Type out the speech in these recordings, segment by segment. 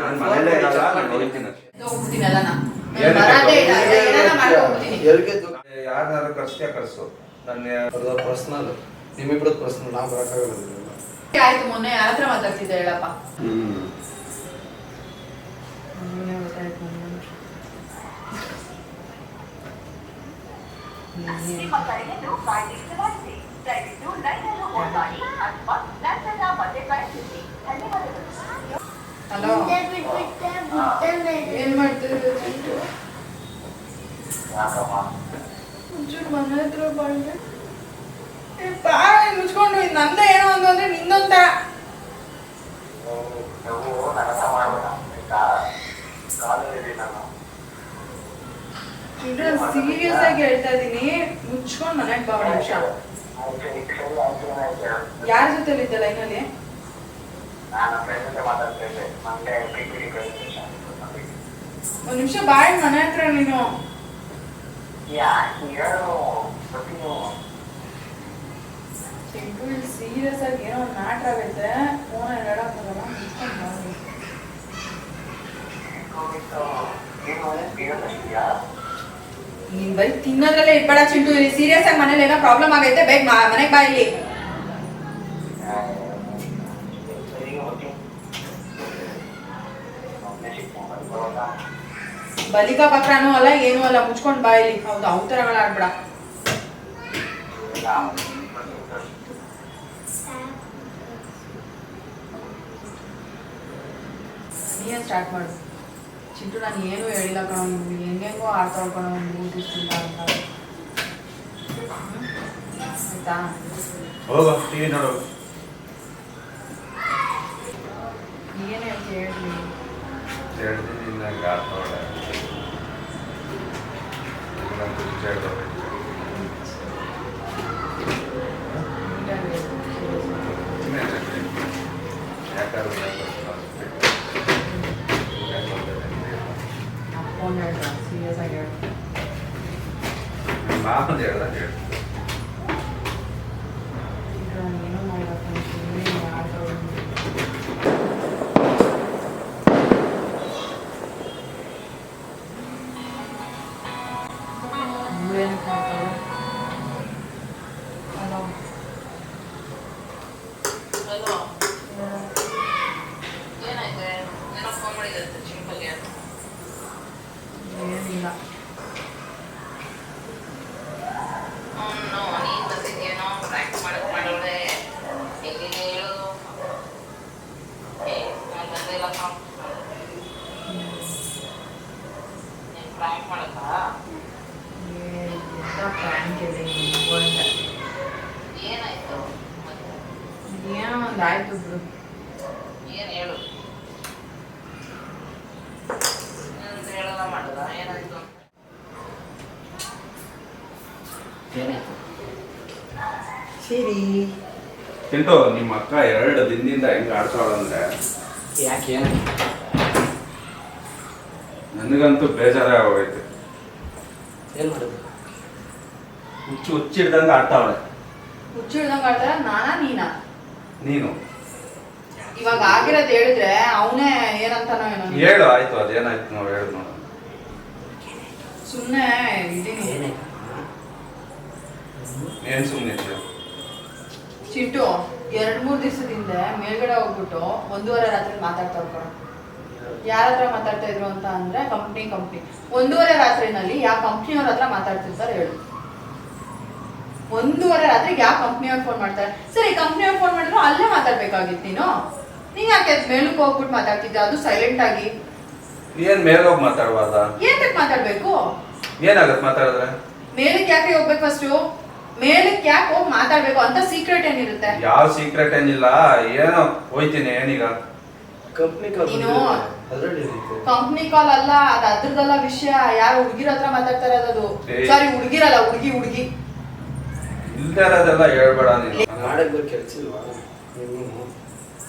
ನಾನು ಮನೆಯಲ್ಲೇ ಇರಲ್ಲ, ನಾನು ಹೋಗ್ತೀನಿ ಯಾರನ್ನಾರು ಕರ್ಸು ನನ್ನ ಪರ್ಸನಲ್ ನಿಮ್ಮಿಬ್ರದ್ದು ಪರ್ಸನಲ್ ನಾವು ಬರೋಕ್ಕಾಗಲ್ಲ. ಆಯ್ತು ಮೊನ್ನೆ ಯಾರ ಹತ್ರ ಮಾತಾಡ್ತಿದ್ದೆ ಹೇಳಪ್ಪ. ನಿಮ್ಮ ಕರೆಯನ್ನು ಕಾಯ್ದಿರಿಸಲಾಗಿದೆ. ದಯವಿಟ್ಟು ಲೈನನ್ನು ಆನ್ ಮಾಡಿ ಅಥವಾ ನಂತರ ಮತ್ತೆ ಕಳಿಸಿ. ಧನ್ಯವಾದಗಳು. ಹಲೋ, ಏನ್ ಮಾಡ್ತಿದ್ರು? ಮನೆ ಹತ್ರ ಬಂದೆ ಬಾಯಿ ಮುಚ್ಕೊಂಡು ನಂದೇ ಏನೋ ಒಂದು ಅಂದ್ರೆ ನಿಂದೊಂದ ಸೀರಿಯಸ್ ಆಗಿ ಹೇಳ್ತಾ ಇದೀನಿ. ಮುಚ್ಕೊಂಡು ಮನೆಗೆ ಬಾ. ನಿಮಿಷ ಯಾರ ಜೊತೆ ಇದ್ದೆ ಲೈನಲ್ಲಿ? ಒಂದ್ ನಿಮಿಷ ಬಾಯ್ ಮನೆ ಹತ್ರ ನೀನು ಸೀರಿಯಸ್ ಆಗಿ ಏನೋ ಒಂದು ಮ್ಯಾಟ್ರ್ ಆಗೈತೆ. ಫೋನ್ ಹೇಳಕ್ಕಾಗಲ್ಲ. ನೀನ್ ಬರೀ ತಿನ್ನೋದ್ರಲ್ಲೇ ಇಟ್ಬೇಡ ಚಿಂಟು. ಸೀರಿಯಸ್ ಆಗಿ ಮನೇಲಿ ಏನೋ ಪ್ರಾಬ್ಲಮ್ ಆಗೈತೆ. ಬೇಗ ಮನೆಗೆ ಬಾ. ಇಲ್ಲಿ ಬಲಿಕಾ ಪಕ್ರಾನು ಅಲ್ಲ ಏನು ಅಲ್ಲ. ಮುಚ್ಕೊಂಡ್ ಬಾ ಇಲ್ಲಿ. ಹೌದು, ಅವತರಗಳ ಆಡ್ಬೇಡ. ನೀನೇ ಸ್ಟಾರ್ಟ್ ಮಾಡು ಚಿಂಟು. ನಾನು ಏನು ಹೇಳಿಲ್ಲ ಕಣ. ಹೆಂಗೆಂಗೋ ಆಡ್ತಾ ಕಣ. ಊಟಿಸ್ತಿಲ್ಲ ಅಂತ ಆಯ್ತಾ? ಹೋಗೋ ಟಿವಿ ನೋಡು. ಏನು ಹೇಳ್ತಿ ಹೇಳಿ. ಹೇಳ್ತೀನಿ ನಂಗೆ ಆಡ್ತಾವಳೆ. ಫೋನ್ ಹೇಳ್ದ ಸೀರಿಯಸ್ ಆಗಿ ಹೇಳು. ಮಾಪಂತ ಹೇಳ್ದ ಹೇಳು. ಏನೋ ಮಾಡ್ಬೇಕು ಏನಿಲ್ಲ. ಏನೋ ಒಂದು ಆಯ್ತು ಬಿಡು. ಏನು ಹೇಳು. ಹೇಳಲ್ಲ ಮಾಡದ ಏನಾಯ್ತು? ಸರಿ ಚಿಂಟು, ನಿಮ್ಮ ಅಕ್ಕ 2 ದಿನದಿಂದ ಹೆಂಗ್ ಆಡ್ತಾವಳಂದ್ರೆ ಯಾಕೆ ನನಗಂತೂ ಬೇಜಾರೇ ಆಗೋಯ್ತು. ಏನ್ ಮಾಡೋದು? ಹುಚ್ಚಿಡ್ದಂಗ ಆಡ್ತಾವಳೆ. ಹುಚ್ಚಿಡ್ದಂಗ ಆಡ್ತಾರ? ನೀನಾ? ನೀನು ಇವಾಗ ಆಗಿರೋದು ಹೇಳಿದ್ರೆ ಅವನೇ ಏನಂತಾನೋ ಏನೋ. ಹೇಳು. ಆಯ್ತು, ಅದೇನಾಯ್ತು ನಾವು ಹೇಳುದು ನೋಡ. ಸುಮ್ಮನೆ ಇದೀನಿ. ಏನ್ ಸುಮ್ಮನೆ ಚಿಂಟು 2-3 ದಿವಸದಿಂದ ಮೇಲ್ಗಡೆ ಹೋಗ್ಬಿಟ್ಟು 1:30 ರಾತ್ರಿ ಮಾತಾಡ್ತಾ ಹೋಗ್ಕೊಳ. ಯಾರ ಹತ್ರ ಮಾತಾಡ್ತಾ ಇದ್ರು ಅಂತ ಅಂದ್ರೆ ಕಂಪ್ನಿ 1:30 ರಾತ್ರಿನಲ್ಲಿ ಯಾವ ಕಂಪ್ನಿಯವ್ರ ಹತ್ರ ಮಾತಾಡ್ತಿರ್ತಾರೆ ಹೇಳು? 1:30 ರಾತ್ರಿಗೆ ಯಾವ ಕಂಪ್ನಿಯವ್ರು ಫೋನ್ ಮಾಡ್ತಾರೆ? ಸರಿ, ಕಂಪ್ನಿಯವ್ರು ಫೋನ್ ಮಾಡಿದ್ರು ಅಲ್ಲೇ ಮಾತಾಡ್ಬೇಕಾಗಿತ್ತು. ನೀನ್ ಯಾಕೆ ಮೇಲಕ್ಕೆ ಹೋಗ್ಬಿಟ್ಟು ಮಾತಾಡ್ತಿದ್ದೆ? ಅದು ಸೈಲೆಂಟ್ ಆಗಿ. ಏನ್ ಮೇಲೆ ಹೋಗಿ ಮಾತಾಡ್ಬಾರ್ದ? ಏನಕ್ಕೆ ಮಾತಾಡ್ಬೇಕು? ಏನಾಗತ್ ಮಾತಾಡಿದ್ರೆ? ಮೇಲಕ್ಕೆ ಯಾಕೆ ಹೋಗ್ಬೇಕು? ಫಸ್ಟ್ ಮೇಲಕ್ಕೆ ಯಾಕೆ ಹೋಗಿ ಮಾತಾಡ್ಬೇಕು ಅಂತ ಸೀಕ್ರೆಟ್ ಏನಿರುತ್ತೆ? ಯಾವ ಸೀಕ್ರೆಟ್ ಏನಿಲ್ಲ. ಏನೋ ಹೋಯ್ತೀನಿ. ಏನೀಗ ಕಂಪ್ನಿ ಕಾಲ್? ಕಂಪ್ನಿ ಕಾಲ್ ಅಲ್ಲ, ಅದು ಅದ್ರದಲ್ಲ ವಿಷಯ. ಯಾರು ಹುಡುಗಿರ ಹತ್ರ ಮಾತಾಡ್ತಾ ಇರೋದು. ಸಾರಿ, ಹುಡುಗಿರಲ್ಲ, ಹುಡುಗಿ ಇಲ್ದೇ ಇರೋದೆಲ್ಲ ಹೇಳ್ಬೇಡ ನೀನು. ಮಾಡಕ್ ಕೆಲ್ಸ ಇಲ್ವಾ?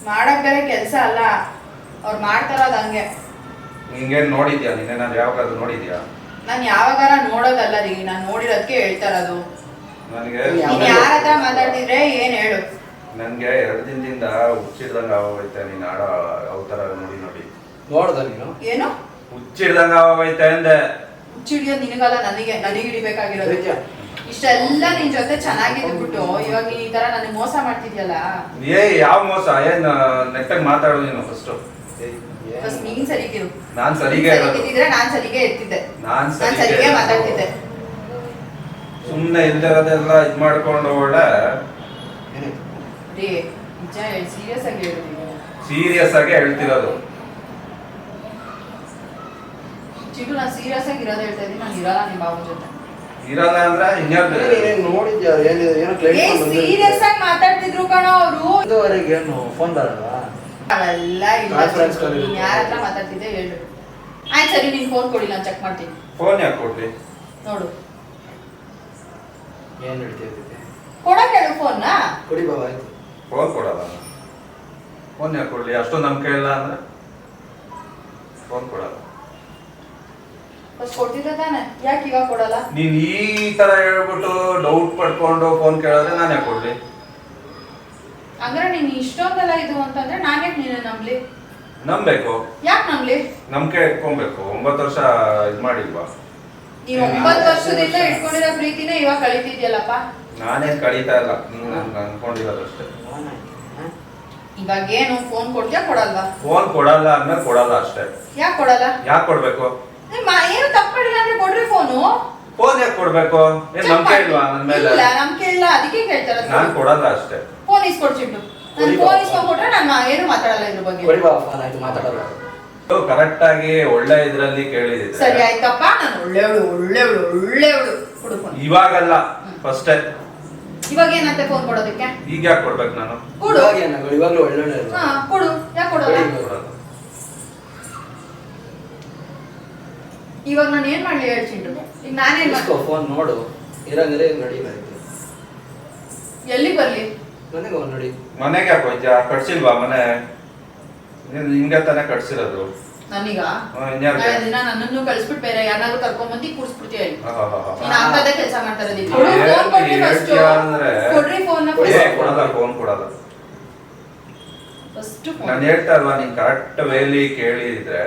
ಮಾಡಕ್ ಬೇರೆ ಕೆಲ್ಸ ಅಲ್ಲ, ಅವ್ರು ಮಾಡ್ತಾರದು ಹಂಗೆ. ಹಿಂಗೇನ್ ನೋಡಿದ್ಯಾ? ನೀನೇನಾದ್ರು ಯಾವಾಗಾದ್ರೂ ನೋಡಿದ್ಯಾ? ನಾನು ಯಾವಾಗಾರ ನೋಡೋದಲ್ಲ ರೀ, ನಾನು ನೋಡಿರೋದಕ್ಕೆ ಹೇಳ್ತಾ ಇರೋದು. ನನಗೆ ನೀನ್ ಯಾರ ಹತ್ರ ಮಾತಾಡ್ತಿದ್ರೆ ಏನ್ ಹೇಳು? ನನ್ಗೆ 2 ದಿನದಿಂದ ಹುಚ್ಚಿಡ್ದಂಗ ಆಗೋಯ್ತೆ ನೀನ್ ಆಡೋ ಅವತಾರ ನೋಡಿ. ನೋಡ್ದ ನೀನು? ಏನು ಹುಚ್ಚಿಡ್ದಂಗ ಆಗೋಯ್ತೆ ಅಂದೆ. ಚಿಡಿಯೋದು ನಿನಗಲ್ಲ, ನನಗೆ ಹಿಡಿಬೇಕಾಗಿರೋದು. ಇಷ್ಟೆಲ್ಲ ನಿನ್ ಜೊತೆ ಚೆನ್ನಾಗಿದ್ಬಿಟ್ಟು ಇವಾಗ ನೀನ್ ಈ ತರ ನನಗೆ ಮೋಸ ಮಾಡ್ತಿದ್ಯಲ್ಲ. ಯಾವ ಮೋಸ? ಏನ್ ನೆಟ್ಟಾಗಿ ಮಾತಾಡೋ ನೀನು ಫಸ್ಟ್. ಫಸ್ಟ್ ನೀನ್ ಸರಿಗಿರು. ನಾನ್ ಸರಿಗೆ ಇದ್ದಿದ್ರೆ ನಾನ್ ಸರಿಗೆ ಇರ್ತಿದ್ದೆ, ನಾನ್ ಸರಿಗೆ ಮಾತಾಡ್ತಿದ್ದೆ. ಸುಮ್ನೆ ಇಲ್ದಿರೋದೆಲ್ಲ ಇದ್ ಮಾಡ್ಕೊಂಡು ಒಳ್ಳೆ ರೀ ನಿಜ ಹೇಳಿ, ಸೀರಿಯಸ್ ಆಗಿ ಹೇಳ್ತೀನಿ. ಸೀರಿಯಸ್ ಆಗಿ ಹೇಳ್ತಿರೋದು. ಚಿಟ್ಟು ನಾನು ಸೀರಿಯಸ್ ಆಗಿ ಇರೋದು ಹೇಳ್ತಾ ಇದ್ದೀನಿ. ನಾನು ಇರಲ್ಲ ನಿಮ್ ಬಾಬು ಜೊತೆ. ಇರಲ್ಲ ಅಂದ್ರೆ ನೀನ್ ನೋಡಿದ್ಯಾ? ಏನೋ ಕ್ಲೈಂಟ್ ಸೀರಿಯಸ್ ಆಗಿ ಮಾತಾಡ್ತಿದ್ರು ಕಣ ಅವರು. ಇದುವರೆಗೆ ಏನು ಫೋನ್ ಬರಲ್ವಾ? ಅವೆಲ್ಲ ಇಲ್ಲ. ನೀನ್ ಯಾರ ಹತ್ರ ಮಾತಾಡ್ತಿದ್ದೆ ಹೇಳು. ಆಯ್ತು ಸರಿ, ನೀನ್ ಫೋನ್ ಕೊಡಿ, ನಾನು ಚೆಕ್ ಮಾಡ್ತೀನಿ. ಫೋನ್ ಯಾಕೆ ಕೊಡ್ಲಿ? ನೋಡು ಏನ್ ಹೇಳ್ತಿದ್ದೆ? ಕೊಡಕ್ಕೆ ಹೇಳು ಫೋನ್ನ. ಕೊಡಿ ಬಾಬಾ. ಆಯ್ತು, ಫೋನ್ ಕೊಡಲ್ಲ. ಫೋನ್ ಯಾಕೆ ಕೊಡ್ಲಿ? ಅಷ್ಟೊಂದು ನಂಬಿಕೆ ಇಲ್ಲ ಅಂದ್ರೆ ಫೋನ್ ಕೊಡಲ್ಲ. ಫಸ್ಟ್ ಕೊಡ್ತಿದ್ದೆ ತಾನೆ, ಯಾಕೆ ಇವಾಗ ಕೊಡಲ್ಲ? ನೀನ್ ಈ ತರ ಹೇಳ್ಬಿಟ್ಟು ಡೌಟ್ ಪಡ್ಕೊಂಡು ಫೋನ್ ಕೇಳಿದ್ರೆ ನಾನು ಯಾಕೆ ಕೊಡ್ಲಿ? ಅಂದ್ರೆ ನೀನ್ ಇಷ್ಟೊಂದೆಲ್ಲ ಇದು ಅಂತಂದ್ರೆ ನಾನ್ಯಾಕೆ ನೀನು ನಂಬ್ಲಿ? ನಂಬೇಕು. ಯಾಕೆ ನಂಬ್ಲಿ? ನಂಬಿಕೆ ಇಟ್ಕೊಬೇಕು. 9 ವರ್ಷ ಇದ್ ಮಾಡಿಲ್ವಾ? ನೀನ್ 9 ವರ್ಷದಿಂದ ಇಟ್ಕೊಂಡಿರೋ ಪ್ರೀತಿನೇ ಇವಾಗ ಕಳೀತಿದ್ಯಲ್ಲಪ್ಪ. ನಾನೇನ್ ಕಳೀತಾ ಇಲ್ಲ, ನೀನ್ ನನ್ಗೆ ಅನ್ಕೊಂಡಿರೋದಷ್ಟೇ. ಇವಾಗ ಏನು ಫೋನ್ ಕೊಡ್ತೀಯಾ ಕೊಡಲ್ವಾ? ಫೋನ್ ಕೊಡಲ್ಲ ಅಂದ್ರೆ ಕೊಡಲ್ಲ ಅಷ್ಟೇ. ಯಾಕೆ ಕೊಡಲ್ಲ? ಯಾಕೆ ಕೊಡ್ಬೇಕು? ಏನು ತಪ್ಪಿಲ್ಲ ಅಂದ್ರೆ ಕೊಡ್ರಿ ಫೋನು. ಫೋನ್ ಯಾಕೆ ಕೊಡ್ಬೇಕು? ಏನ್ ನಂಬಿಕೆ ಇಲ್ವಾ ನನ್ ಮೇಲೆ? ಇಲ್ಲ, ನಂಬಿಕೆ ಇಲ್ಲ, ಅದಕ್ಕೆ ಕೇಳ್ತಾರ. ನಾನ್ ಕೊಡಲ್ಲ ಅಷ್ಟೇ. ಫೋನ್ ಇಸ್ಕೊಡ್ಸಿಟ್ಟು ನಾನು ಫೋನ್ ಇಸ್ಕೊಂಡ್ಬಿಟ್ರೆ ನಾನು ಏನು ಮಾತಾಡಲ್ಲ ಇದ್ರ ಬಗ್ಗೆ. ಕೊಡಿ ಬಾಬಾ ಫೋನ್. ಆಯ್ತು, ಮಾತಾಡಲ್ಲ. ಕರೆಕ್ಟ್ ಆಗಿ ಒಳ್ಳೆ ಇದ್ರಲ್ಲಿ ಕೇಳಿದಿದ್ರೆ ಸರಿ ಆಯ್ತಪ್ಪ, ನಾನು ಒಳ್ಳೆವಳು ಕೊಡು ಫೋನ್. ಇವಾಗಲ್ಲ, ಫಸ್ಟ್ ಇವಾಗ ಏನಂತೆ ಫೋನ್ ಕೊಡೋದಕ್ಕೆ? ಈಗ ಯಾಕೆ ಕೊಡ್ಬೇಕು ನಾನು? ಕೊಡು. ಇವಾಗ್ಲೂ ಒಳ್ಳೆ ಹಾ ಕೊಡು. ಯಾಕೆ ಕೊಡಲ್ಲ? ಕೊಡಲ್ಲ. ಇವಾಗ ನಾನು ಏನ್ ಮಾಡ್ಲಿ ಹೇಳ್ಚಿಂಟು? ಈಗ ನಾನೇನ್ ಫೋನ್ ನೋಡು. ಇರಂದ್ರೆ ನಡಿ. ಎಲ್ಲಿ ಬರ್ಲಿ? ಮನೆಗೆ ಹೋಗಿ ನೋಡಿ. ಮನೆಗೆ ಯಾಕೆ ಹೋಯ್ತಾ? ಕಟ್ಸಿಲ್ವಾ ಮನೆ? ಹಿಂಗೆ ತಾನೇ ಕಟ್ಸಿರೋದು. ನನೀಗ ಇನ್ಯಾರು? ನಾಳೆ ದಿನ ನನ್ನನ್ನು ಕಳ್ಸ್ಬಿಟ್ಟು ಬೇರೆ ಯಾರನ್ನಾದ್ರೂ ಕರ್ಕೊಂಡ್ಬಂದು ಕೂರ್ಸ್ಬಿಡ್ತೀಯ ಇಲ್ಲಿ. ನೀನ್ ಅಂತದೇ ಕೆಲಸ ಮಾಡ್ತಾ ಇರೋದು. ಕೊಡ್ರಿ ಫೋನ್. ಕೊಡಲ್ಲ, ಫೋನ್ ಕೊಡಲ್ಲ. ಫಸ್ಟ್ ನಾನು ಹೇಳ್ತಾ ಇಲ್ವಾ, ನೀನ್ ಕರೆಕ್ಟ್ ವೇಲಿ ಕೇಳಿದ್ರೆ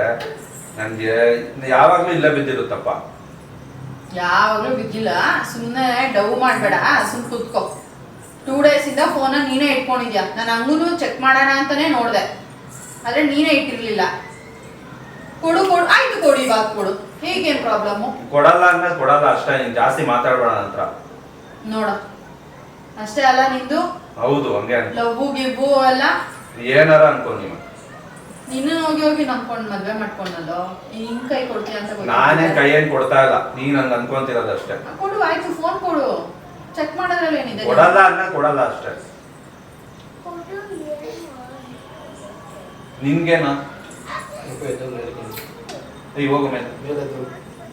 ನನ್ಗೆ ಯಾವಾಗ್ಲೂ ಇಲ್ಲ ಬಿದ್ದಿರುತ್ತಪ್ಪ. ಯಾವಾಗ್ಲೂ ಬಿದ್ದಿಲ್ಲ. ಸುಮ್ನೆ ಡವ್ ಮಾಡ್ಬೇಡ, ಸುಮ್ ಕುತ್ಕೋ. 2 days ಇಂದ ಫೋನ್ ನೀನೇ ಇಟ್ಕೊಂಡಿದ್ಯಾ. ನಾನು ಹಂಗೂ ಚೆಕ್ ಮಾಡೋಣ ಅಂತಾನೆ ನೋಡ್ದೆ, ಆದ್ರೆ ನೀನೇ ಇಟ್ಟಿರ್ಲಿಲ್ಲ. ಕೊಡು. ಆಯ್ತು ಕೊಡಿ, ಇವಾಗ ಕೊಡು. ಹೇಗೇನ್ ಪ್ರಾಬ್ಲಮ್? ಕೊಡಲ್ಲ ಅಂದ್ರೆ ಕೊಡಲ್ಲ ಅಷ್ಟೇ. ನೀನ್ ಜಾಸ್ತಿ ಮಾತಾಡ್ಬೇಡ ನಂತರ. ನೋಡ ಅಷ್ಟೇ ಅಲ್ಲ ನಿಂದು. ಹೌದು, ಹಂಗೆ ಲವ್ ಗಿವ್ವು ಎಲ್ಲ ಏನಾರ ಅನ್ಕೊ ನೀವು. ನಿನ್ನ ಹೋಗಿ ನಂಬ್ಕೊಂಡ್ ಮದ್ವೆ ಮಾಡ್ಕೊಂಡಲ್ಲೋ ಹಿಂಗ್ ಕೈ ಕೊಡ್ತೀಯ ಅಂತ ನಾನೇ ಕೈ ಏನ್ ಕೊಡ್ತಾ ಇಲ್ಲ, ನೀನ್ ಹಂಗ ಅನ್ಕೊಂತಿರೋದಷ್ಟೇ. ಕೊಡು, ಆಯ್ತು ಫೋನ್ ಕೊಡು. ಚೆಕ್ ಮಾಡೋದ್ರಲ್ಲಿ ಏನಿದೆ? ಕೊಡಲ್ಲ ಅಂದ್ರೆ ಕೊಡಲ್ಲ ಅಷ್ಟೇ. ನಿನ್ಗೇನಾ? ಈಗ ಹೋಗು ಮೇಲೆ.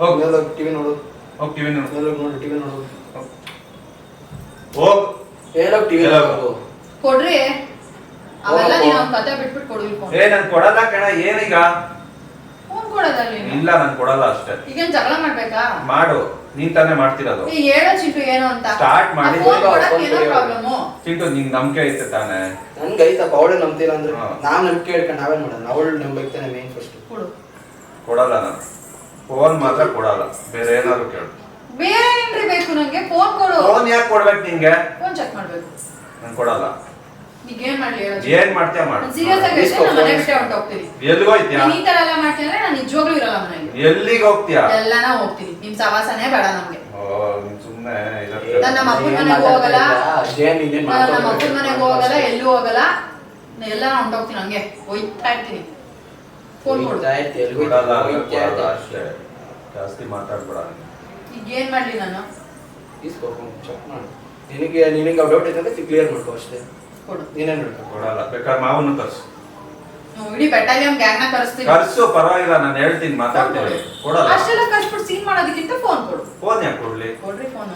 ಹೋಗ್ ಟಿವಿ ನೋಡು. ಹೋಗ್ ಟಿವಿ ನೋಡು. ನೋಡು ಟಿವಿ ನೋಡು. ಹೋಗ್ ಟಿವಿ ಕೊಡ್ರಿ. ಅವೆಲ್ಲ ನೀನು ಒಂದು ಕತೆ ಬಿಟ್ಬಿಟ್ಟು ಕೊಡು ಫೋನ್. ನನ್ ಕೊಡಲ್ಲ ಕಣ. ಏನೀಗ ಫೋನ್ ಕೊಡೋದಲ್ಲಿ? ಇಲ್ಲ, ನನ್ ಕೊಡಲ್ಲ ಅಷ್ಟೇ. ಈಗೇನ್ ಜಗಳ ಮಾಡ್ಬೇಕಾ? ಮಾಡು, ನೀನ್ ತಾನೇ ಮಾಡ್ತಿರೋದು. ಈಗ ಹೇಳೋ ಚಿಂಟು ಏನು ಅಂತ ಸ್ಟಾರ್ಟ್ ಮಾಡಿ. ಏನೋ ಪ್ರಾಬ್ಲಮ್ ಚಿಂಟು ನಿಂಗ್ ನಂಬಿಕೆ ಐತೆ ತಾನೆ? ನನ್ಗೆ ಐತಪ್ಪ. ಅವಳೇ ನಂಬ್ತಿಲ್ಲ ಅಂದ್ರೆ ನಾವ್ ನಂಬಿಕೆ ಹೇಳ್ಕೊಂಡು ನಾವೇನ್ ಮಾಡೋಣ? ಅವಳು ನಂಬೈತಾನೆ ಮೇನ್ ಫಸ್ಟ್. ಕೊಡು. ಕೊಡಲ್ಲ ನಾನು. ಫೋನ್ ಮಾತ್ರ ಕೊಡಲ್ಲ, ಬೇರೆ ಏನಾದ್ರು ಕೇಳು. ಬೇರೆ ಏನ್ರಿ ಬೇಕು ನಂಗೆ? ಫೋನ್ ಕೊಡು. ಫೋನ್ ಯಾಕೆ ಕೊಡ್ಬೇಕು ನಿಂಗೆ? ಫೋನ್ ಚೆಕ್ ಮಾಡ್ಬೇಕು. ನಾನು ಕೊಡಲ್ಲ. ಈಗ ಏನ್ ಮಾಡ್ಲಿ ಹೇಳು? ಏನ್ ಮಾಡ್ತೀಯ ಮಾಡು. ಸೀರಿಯಸ್ ಆಗಿ ಹೇಳ್ತೀನಿ, ನಾನು ಮನೆ ಬಿಟ್ಟೆ ಹೊರಟೋಗ್ತೀನಿ. ಎಲ್ಲಿಗೆ ಹೋಗ್ತೀಯ? ನೀನ್ ಈ ತರ ಎಲ್ಲ ಮಾಡ್ತೀನಿ ಅಂದ್ರೆ ನಾನು ನಿಜವಾಗ್ಲೂ ಇರಲ್ಲ ಮನೆಯಲ್ಲಿ. ಎಲ್ಲಿಗೆ ಹೋಗ್ತೀಯ? ಎಲ್ಲಾನ ಹೋಗ್ತೀನಿ. ನಿಮ್ ಸವಾಸನೆ ಬೇಡ ನಮ್ಗೆ. ಸುಮ್ನೆ ನಾನು ನಮ್ಮ ಅಪ್ಪನ ಮನೆಗೆ ಹೋಗಲ್ಲ, ನಮ್ಮ ಅಪ್ಪನ ಮನೆಗೆ ಹೋಗಲ್ಲ, ಎಲ್ಲೂ ಹೋಗಲ್ಲ. ಎಲ್ಲ ಹೊಂಟೋಗ್ತೀನಿ, ಹಂಗೆ ಹೋಯ್ತಾ ಇರ್ತೀನಿ. ಫೋನ್ ಕೊಡು. ಕೊಡಲ್ಲ ಅಷ್ಟೇ, ಜಾಸ್ತಿ ಮಾತಾಡ್ಬೇಡ. ಈಗ ಏನ್ ಮಾಡ್ಲಿ ನಾನು? ಚೆಕ್ ಮಾಡು. ನಿನಗೆ ಡೌಟ್ ಐತೆ ಅಂದ್ರೆ ಕ್ಲಿಯರ್ ಮಾಡ್ಕೋ ಅಷ್ಟೇ. ಕೊಡು. ನೀನೇನ್ ಹೇಳ್ಕೊ? ಕೊಡಲ್ಲ. ಬೇಕಾದ್ರೆ ಮಾವನ್ನ ಕರ್ಸು. ಇಡೀ ಬೆಟಾಲಿಯನ್ ಗ್ಯಾಂಗ್ ನ ಕರೆಸ್ತೀನಿ. ಕರ್ಸು, ಪರವಾಗಿಲ್ಲ, ನಾನು ಹೇಳ್ತೀನಿ, ಮಾತಾಡ್ತೀನಿ. ಕೊಡಲ್ಲ. ಅಷ್ಟೆಲ್ಲ ಕರ್ಸ್ಬಿಟ್ಟು ಸೀನ್ ಮಾಡೋದಕ್ಕಿಂತ ಫೋನ್ ಕೊಡು. ಫೋನ್ ಯಾಕೆ ಕೊಡ್ಲಿ? ಕೊಡ್ರಿ ಫೋನು.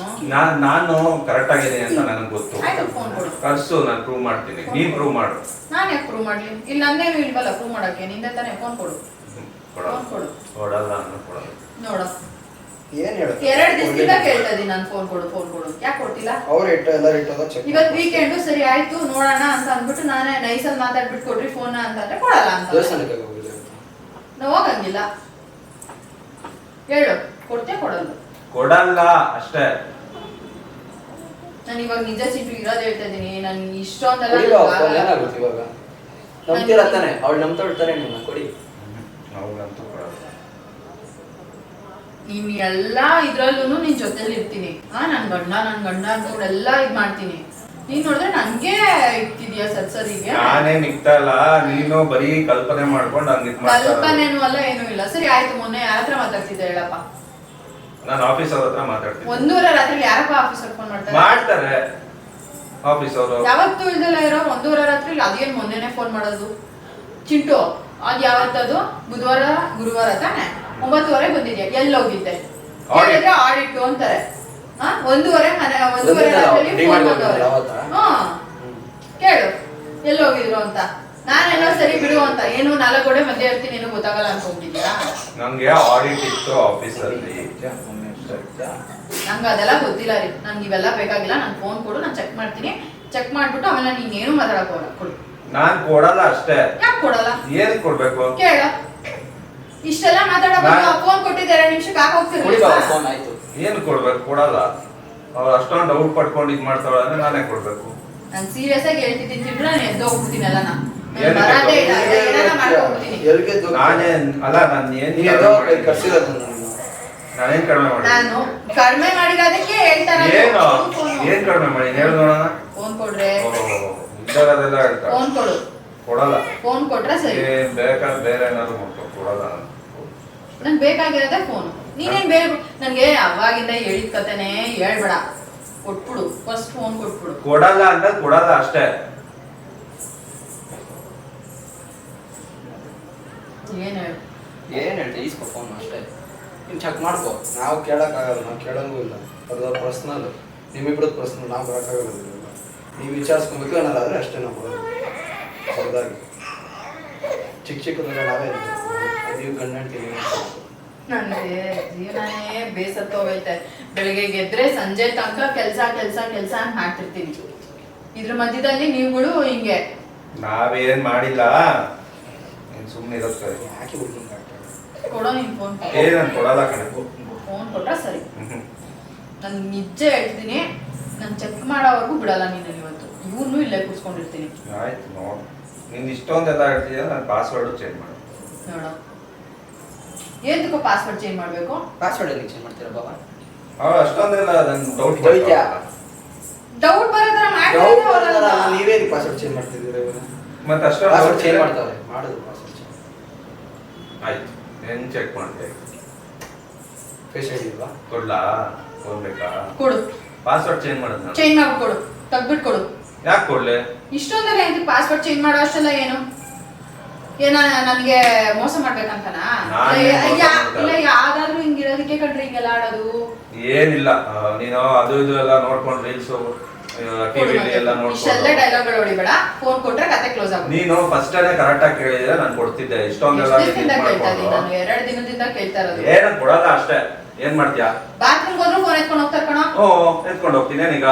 ನಾನು ಕರೆಕ್ಟ್ ಆಗಿದ್ದೀನಿ ಅಂತ ನನಗೆ ಗೊತ್ತು. ಆಯ್ತು, ಫೋನ್ ಕೊಡು. ಕರ್ಸು, ನಾನು ಪ್ರೂವ್ ಮಾಡ್ತೀನಿ. ನೀನ್ ಪ್ರೂವ್ ಮಾಡು. ನಾನು ಯಾಕೆ ಪ್ರೂವ್ ಮಾಡ್ಲಿ? ಇಲ್ಲಿ ನಂದೇನು ಇಲ್ವಲ್ಲ ಪ್ರೂವ್ ಮಾಡಕ್ಕೆ. ನಿಂದೆ ತಾನೇ. ಫೋನ್ ಕೊಡು. ಕೊಡಲ್ಲ. ಕೊಡು. ಕೊಡಲ್ಲ ಅಂದ್ರೆ ಕೊಡಲ್ಲ. ನೋಡ, ಏನ್ ಹೇಳು? 2 ದಿವಸದಿಂದ ಕೇಳ್ತಾ ಇದೀನಿ ನಾನು. ಫೋನ್ ಕೊಡು, ಫೋನ್ ಕೊಡು. ಯಾಕೆ ಕೊಡ್ತಿಲ್ಲ? ಅವ್ರ ಎಲ್ಲರೂ ಇಟ್ಟೋದ ಚೆಕ್. ಇವತ್ತು ವೀಕೆಂಡ್, ಸರಿ ಆಯ್ತು ನೋಡೋಣ ಅಂತ ಅಂದ್ಬಿಟ್ಟು ನಾನೇ ನೈಸಲ್ಲಿ ಮಾತಾಡ್ಬಿಟ್ಟು ಕೊಡ್ರಿ ಫೋನ್ ಅಂತಂದ್ರೆ ಕೊಡಲ್ಲ ಅಂತ. ದೇವಸ್ಥಾನಕ್ಕೆ ಹೋಗಿದ್ದೆ. ಕೊಡಂಗಿಲ್ಲ. ಹೇಳು, ಕೊಡ್ತೀಯ ಕೊಡಲ್ಲ? ಕೊಡಲ್ಲ ಅಷ್ಟೇ. ನಾನು ಇವಾಗ ನಿಜ ಚಿಂಟು ಇರೋದು ಹೇಳ್ತಾ ಇದೀನಿ. ನನ್ ಇಷ್ಟೊಂದೆಲ್ಲ ಏನಾಗುತ್ತೆ ಇವಾಗ? ನಂಬ್ತೀರ ತಾನೆ, ಅವಳು ನಂಬ್ತಾಳ್ತಾನೆ ನಿಮ್ಮನ್ನ ಕೊಡಿ. ಅವ್ಳಂತೂ ಕೊಡಲ್ಲ. ನೀನ್ ಎಲ್ಲಾ ಇದ್ರಲ್ಲೂ ನಿನ್ ಜೊತೆಲಿ ಇರ್ತೀನಿ. ನನ್ ಗಂಡ ಅನ್ಕೊಂಡು ಎಲ್ಲಾ ಇದ್ ಮಾಡ್ತೀನಿ. ನೀನ್ ನೋಡಿದ್ರೆ ನನ್ಗೆ ಇಟ್ಟಿದ್ಯಾ ಸರಿಗೆ. ನಾನೇ ನಿಗ್ತಾ ಇಲ್ಲ, ನೀನು ಬರೀ ಕಲ್ಪನೆ ಮಾಡ್ಕೊಂಡು ಹಂಗ ಇದ್ ಮಾಡ್ತಾ ಕಲ್ಪನೆನೂ ಅಲ್ಲ ಏನೂ ಇಲ್ಲ. ಸರಿ ಆಯ್ತು, ಮೊನ್ನೆ ಯಾರ ಹತ್ರ ಮಾತಾಡ್ತಿದ್ದೆ ಹೇಳಪ್ಪ? ನಾನು ಆಫೀಸ್ ಅವ್ರ ಹತ್ರ ಮಾತಾಡ್ತೀನಿ. 1:30 ರಾತ್ರಿ ಯಾರಪ್ಪ ಆಫೀಸ್ ಫೋನ್ ಮಾಡ್ತಾರೆ ಆಫೀಸ್ ಅವರು. ಯಾವತ್ತೂ ಇಲ್ದಲ್ಲ ಇರೋ 1:30 ರಾತ್ರಿ ಅದೇನ್ ಮೊನ್ನೆನೆ ಫೋನ್ ಮಾಡೋದು? ಚಿಂಟು, ಅದ್ ಯಾವತ್ತದು? ಬುಧವಾರ ಗುರುವಾರ ತಾನೆ? 9:30 ಬಂದಿದ್ಯಾ, ಎಲ್ಲಿ ಹೋಗಿದ್ದೆ? ಹೇಳಿದ್ರೆ ಆಡಿಟ್ಟು ಅಂತಾರೆ. 1:30 ರಾತ್ರಿ ಫೋನ್ ಮಾಡೋರು. ಕೇಳು ಎಲ್ಲಿ ಹೋಗಿದ್ರು ಅಂತ. ನಾನೆಲ್ಲ ಸರಿ ಬಿಡು ಅಂತ. ಏನು 4 ಗೋಡೆ ಮಧ್ಯೆ ಇರ್ತೀನಿ, ಏನು ಗೊತ್ತಾಗಲ್ಲ ಅನ್ಕೊಂಡಿದ್ಯಾ? ನಂಗೆ ಆಡಿಟ್ ಇತ್ತು ಆಫೀಸ್ ಅಲ್ಲಿ. ನಂಗೆ ಅದೆಲ್ಲ ಗೊತ್ತಿಲ್ಲ ರೀ. ನನ್ಗೆ ಇವೆಲ್ಲ ಬೇಕಾಗಿಲ್ಲ. ನನ್ ಫೋನ್ ಕೊಡು, ನಾನು ಚೆಕ್ ಮಾಡ್ತೀನಿ. ಚೆಕ್ ಮಾಡ್ಬಿಟ್ಟು ಆಮೇಲೆ ನೀನ್ ಏನು ಮಾತಾಡಕ್ ಹೋಗಲ್ಲ. ಕೊಡು. ನಾನ್ ಕೊಡಲ್ಲ ಅಷ್ಟೇ. ಯಾಕೆ ಕೊಡಲ್ಲ? ಏನ್ ಕೊಡ್ಬೇಕು? ಕೇಳ. ಇಷ್ಟೆಲ್ಲ ಮಾತಾಡೋದು ಫೋನ್ ಕೊಟ್ಟಿದ್ದೆ 2 ನಿಮಿಷಕ್ಕೆ ಆಯ್ತು. ಏನ್ ಕೊಡ್ಬೇಕು? ಕೊಡಲ್ಲ. ಅವ್ರು ಅಷ್ಟೊಂದು ಡೌಟ್ ಪಡ್ಕೊಂಡು ಇದ್ ಮಾಡ್ತಾಳ ಅಂದ್ರೆ ನಾನೇ ಕೊಡ್ಬೇಕು. ನಾನು ಸೀರಿಯಸ್ ಆಗಿ ಹೇಳ್ತಿದ್ದೀನಿ ಚಿಂಟು. ನಾನು ಎದ್ದು ಹೋಗ್ಬಿಡ್ತೀನಿ ಎಲ್ಲ. ನಾನು ಬರದೇ ಇಲ್ಲ, ಏನಾರ ಮಾಡ್ಕೊಂಡ್ಬಿಡ್ತೀನಿ. ನಾನೇ ಅಲ್ಲ, ನಾನು ಏನ್ ನಾನೇನ್ ಕಡಿಮೆ ಮಾಡಿ? ನಾನು ಕಡಿಮೆ ಮಾಡಿರೋದಕ್ಕೆ ಹೇಳ್ತಾರ. ಏನ್ ಕಡಿಮೆ ಮಾಡಿ ಹೇಳು ನೋಡೋಣ. ಫೋನ್ ಕೊಡ್ರೆ ಇದ್ದಾರದೆಲ್ಲ ಹೇಳ್ತಾರೆ. ಫೋನ್ ಕೊಡು. ಕೊಡಲ್ಲ. ಫೋನ್ ಕೊಟ್ರೆ ಸರಿ. ಏನ್ ಬೇಕಾದ್ರೆ ಬೇರೆ ಏನಾದ್ರು ಕೊಡಲ್ಲ. ನನ್ಗೆ ಬೇಕಾಗಿರೋದೇ ಫೋನ್. ನೀನೇನ್ ಬೇರೆ ನನ್ಗೆ ಅವಾಗಿಂದ ಹೇಳಿದ ಕತೆನೆ ಹೇಳ್ಬೇಡ. ಕೊಟ್ಬಿಡು, ಫಸ್ಟ್ ಫೋನ್ ಕೊಟ್ಬಿಡು. ಕೊಡಲ್ಲ ಅಂದ್ರೆ ಕೊಡಲ್ಲ ಅಷ್ಟೇ. ಏನ್ ಹೇಳ್ತಿ? ಈಸ್ಕೊ ಫೋನ್ ಅಷ್ಟೇ. ನೀನ್ ಚೆಕ್ ಮಾಡ್ಕೋ. ನಾವು ಕೇಳಕ್ಕಾಗಲ್ಲ, ನಾವು ಕೇಳಂಗೂ ಇಲ್ಲ. ಅದು ಪರ್ಸ್ನಲ್, ನಿಮ್ಮಿಬ್ರದ್ದು ಪರ್ಸ್ನಲ್. ನಾವು ಬರೋಕ್ಕಾಗಲ್ಲ. ನೀವು ವಿಚಾರಿಸ್ಕೊಬೇಕು ಏನಾದ್ರೆ ಅಷ್ಟೇ ನಾವು ಬರೋದು. ಹೊರದಾಗಿ ಚಿಕ್ಕದಾಗ ನಾವೇ ನೀವು ಗಂಡ ಹೇಳ್ತೀವಿ. ನನಗೆ ಜೀವನನೇ ಬೇಸತ್ತೋಗೈತೆ. ಬೆಳಿಗ್ಗೆ ಗೆದ್ರೆ ಸಂಜೆ ತನಕ ಕೆಲ್ಸ ಕೆಲ್ಸ ಕೆಲ್ಸ ಅಂತ ಮಾಡ್ತಿರ್ತೀನಿ. ಇದ್ರ ಮಧ್ಯದಲ್ಲಿ ನೀವುಗಳು ಹಿಂಗೆ. ನಾವೇನ್ ಮಾಡಿಲ್ಲ, ಸುಮ್ಮನೆ ಇರುತ್ತೆ. ಯಾಕೆ ಹುಡುಗಿ ಕೊಡೋ ನೀನ್ ಫೋನ್. ನಾನು ಕೊಡಲ್ಲ ಕಣೆ. ಫೋನ್ ಕೊಟ್ರೆ ಸರಿ. ನಾನು ನಿಜ ಹೇಳ್ತೀನಿ, ನಾನು ಚೆಕ್ ಮಾಡೋವರೆಗೂ ಬಿಡಲ್ಲ ನೀನು. ಇವತ್ತು ಇವ್ನು ಇಲ್ಲೇ ಕೂರ್ಸ್ಕೊಂಡಿರ್ತೀನಿ. ಆಯ್ತು ನೋಡು. ನಿನ್ ಇಷ್ಟೊಂದೆಲ್ಲ ಹೇಳ್ತೀಯ, ನಾನು ಪಾಸ್ವರ್ಡ್ ಚೇಂಜ್ ಮಾಡು. ನೋಡು, ಏನಕ್ಕೂ ಪಾಸ್ವರ್ಡ್ ಚೇಂಜ್ ಮಾಡಬೇಕು? ಪಾಸ್ವರ್ಡ್ ಎಲ್ಲಿ ಚೇಂಜ್ ಮಾಡ್ತೀರಾ ಬಾಬಾ? ಅಷ್ಟೊಂದೆಲ್ಲ ನಂಗೆ ಡೌಟ್ ಡೌಟ್ ಬರೋ ಥರ ಮಾಡ್ತಾರೆ. ನೀವೇನು ಪಾಸ್ವರ್ಡ್ ಚೇಂಜ್ ಮಾಡ್ತಿದ್ದೀರಾ? ಮತ್ತೆ ಅಷ್ಟೇ ಪಾಸ್ವರ್ಡ್ ಚೇಂಜ್ ಮಾಡ್ತಾರೆ. ಮಾಡೋದು ಪಾಸ್ವರ್ಡ್ ಚೇಂಜ್. ಆಯ್ತು, ಏನು ಚೆಕ್ ಮಾಡ್ತೀವಿ? ಫೇಸ್ ಐಡಿ ಇಲ್ವಾ? ಕೊಡ್ಲಾ? ಕೊಡ್ಬೇಕಾ? ಕೊಡು. ಪಾಸ್ವರ್ಡ್ ಚೇಂಜ್ ಮಾಡೋದು ಚೇಂಜ್ ಮಾಡ್ಬಿಟ್ಟು ಕೊಡು. ತೆಗ್ಬಿಟ್ಟು ಕೊಡು. ಯಾಕೆ ಕೊಡ್ಲೆ? ಇಷ್ಟೊಂದಲ್ಲ ಏನು ಪಾಸ್ವರ್ಡ್ ಚೇಂಜ್ ಮಾಡೋ ಅಷ್ಟೆಲ್ಲ ಏನು? ನನಗೆ ಮೋಸ ಮಾಡ್ಬೇಕಂತನಾ? ಇಲ್ಲ, ಯಾವ್ದಾದ್ರು ಹಿಂಗಿರೋದಕ್ಕೆ ಕಂಡ್ರೆ ಹಿಂಗೆಲ್ಲ ಆಡೋದು ಏನಿಲ್ಲ. ನೀನು ಅದು ಇದು ಎಲ್ಲ ನೋಡ್ಕೊಂಡು ರೀಲ್ಸ್ ಟಿವಿಲಿ ಎಲ್ಲ ಇಷ್ಟೆಲ್ಲ ಡೈಲಾಗ್ಗಳು ಹೊಡಿಬೇಡ. ಫೋನ್ ಕೊಟ್ರೆ ಕತೆ ಕ್ಲೋಸ್ ಆಗುತ್ತೆ. ನೀನು ಫಸ್ಟ್ ಅಲ್ಲೇ ಕರೆಕ್ಟ್ ಆಗಿ ಕೇಳಿದ್ರೆ ನಾನು ಕೊಡ್ತಿದ್ದೆ. ಇಷ್ಟೊಂದೆಲ್ಲ ನಾನು 2 ದಿನದಿಂದ ಕೇಳ್ತಾ ಇರೋದು. ಏನ ಕೊಡಲ್ಲ ಅಷ್ಟೇ. ಏನ್ ಮಾಡ್ತೀಯಾ? ಬಾತ್ರೂಮ್ ಹೋದ್ರು ಫೋನ್ ಎತ್ಕೊಂಡು ಹೋಗ್ತಾರ ಕಣ. ಎತ್ಕೊಂಡು ಹೋಗ್ತೀನಿ. ಏನೀಗ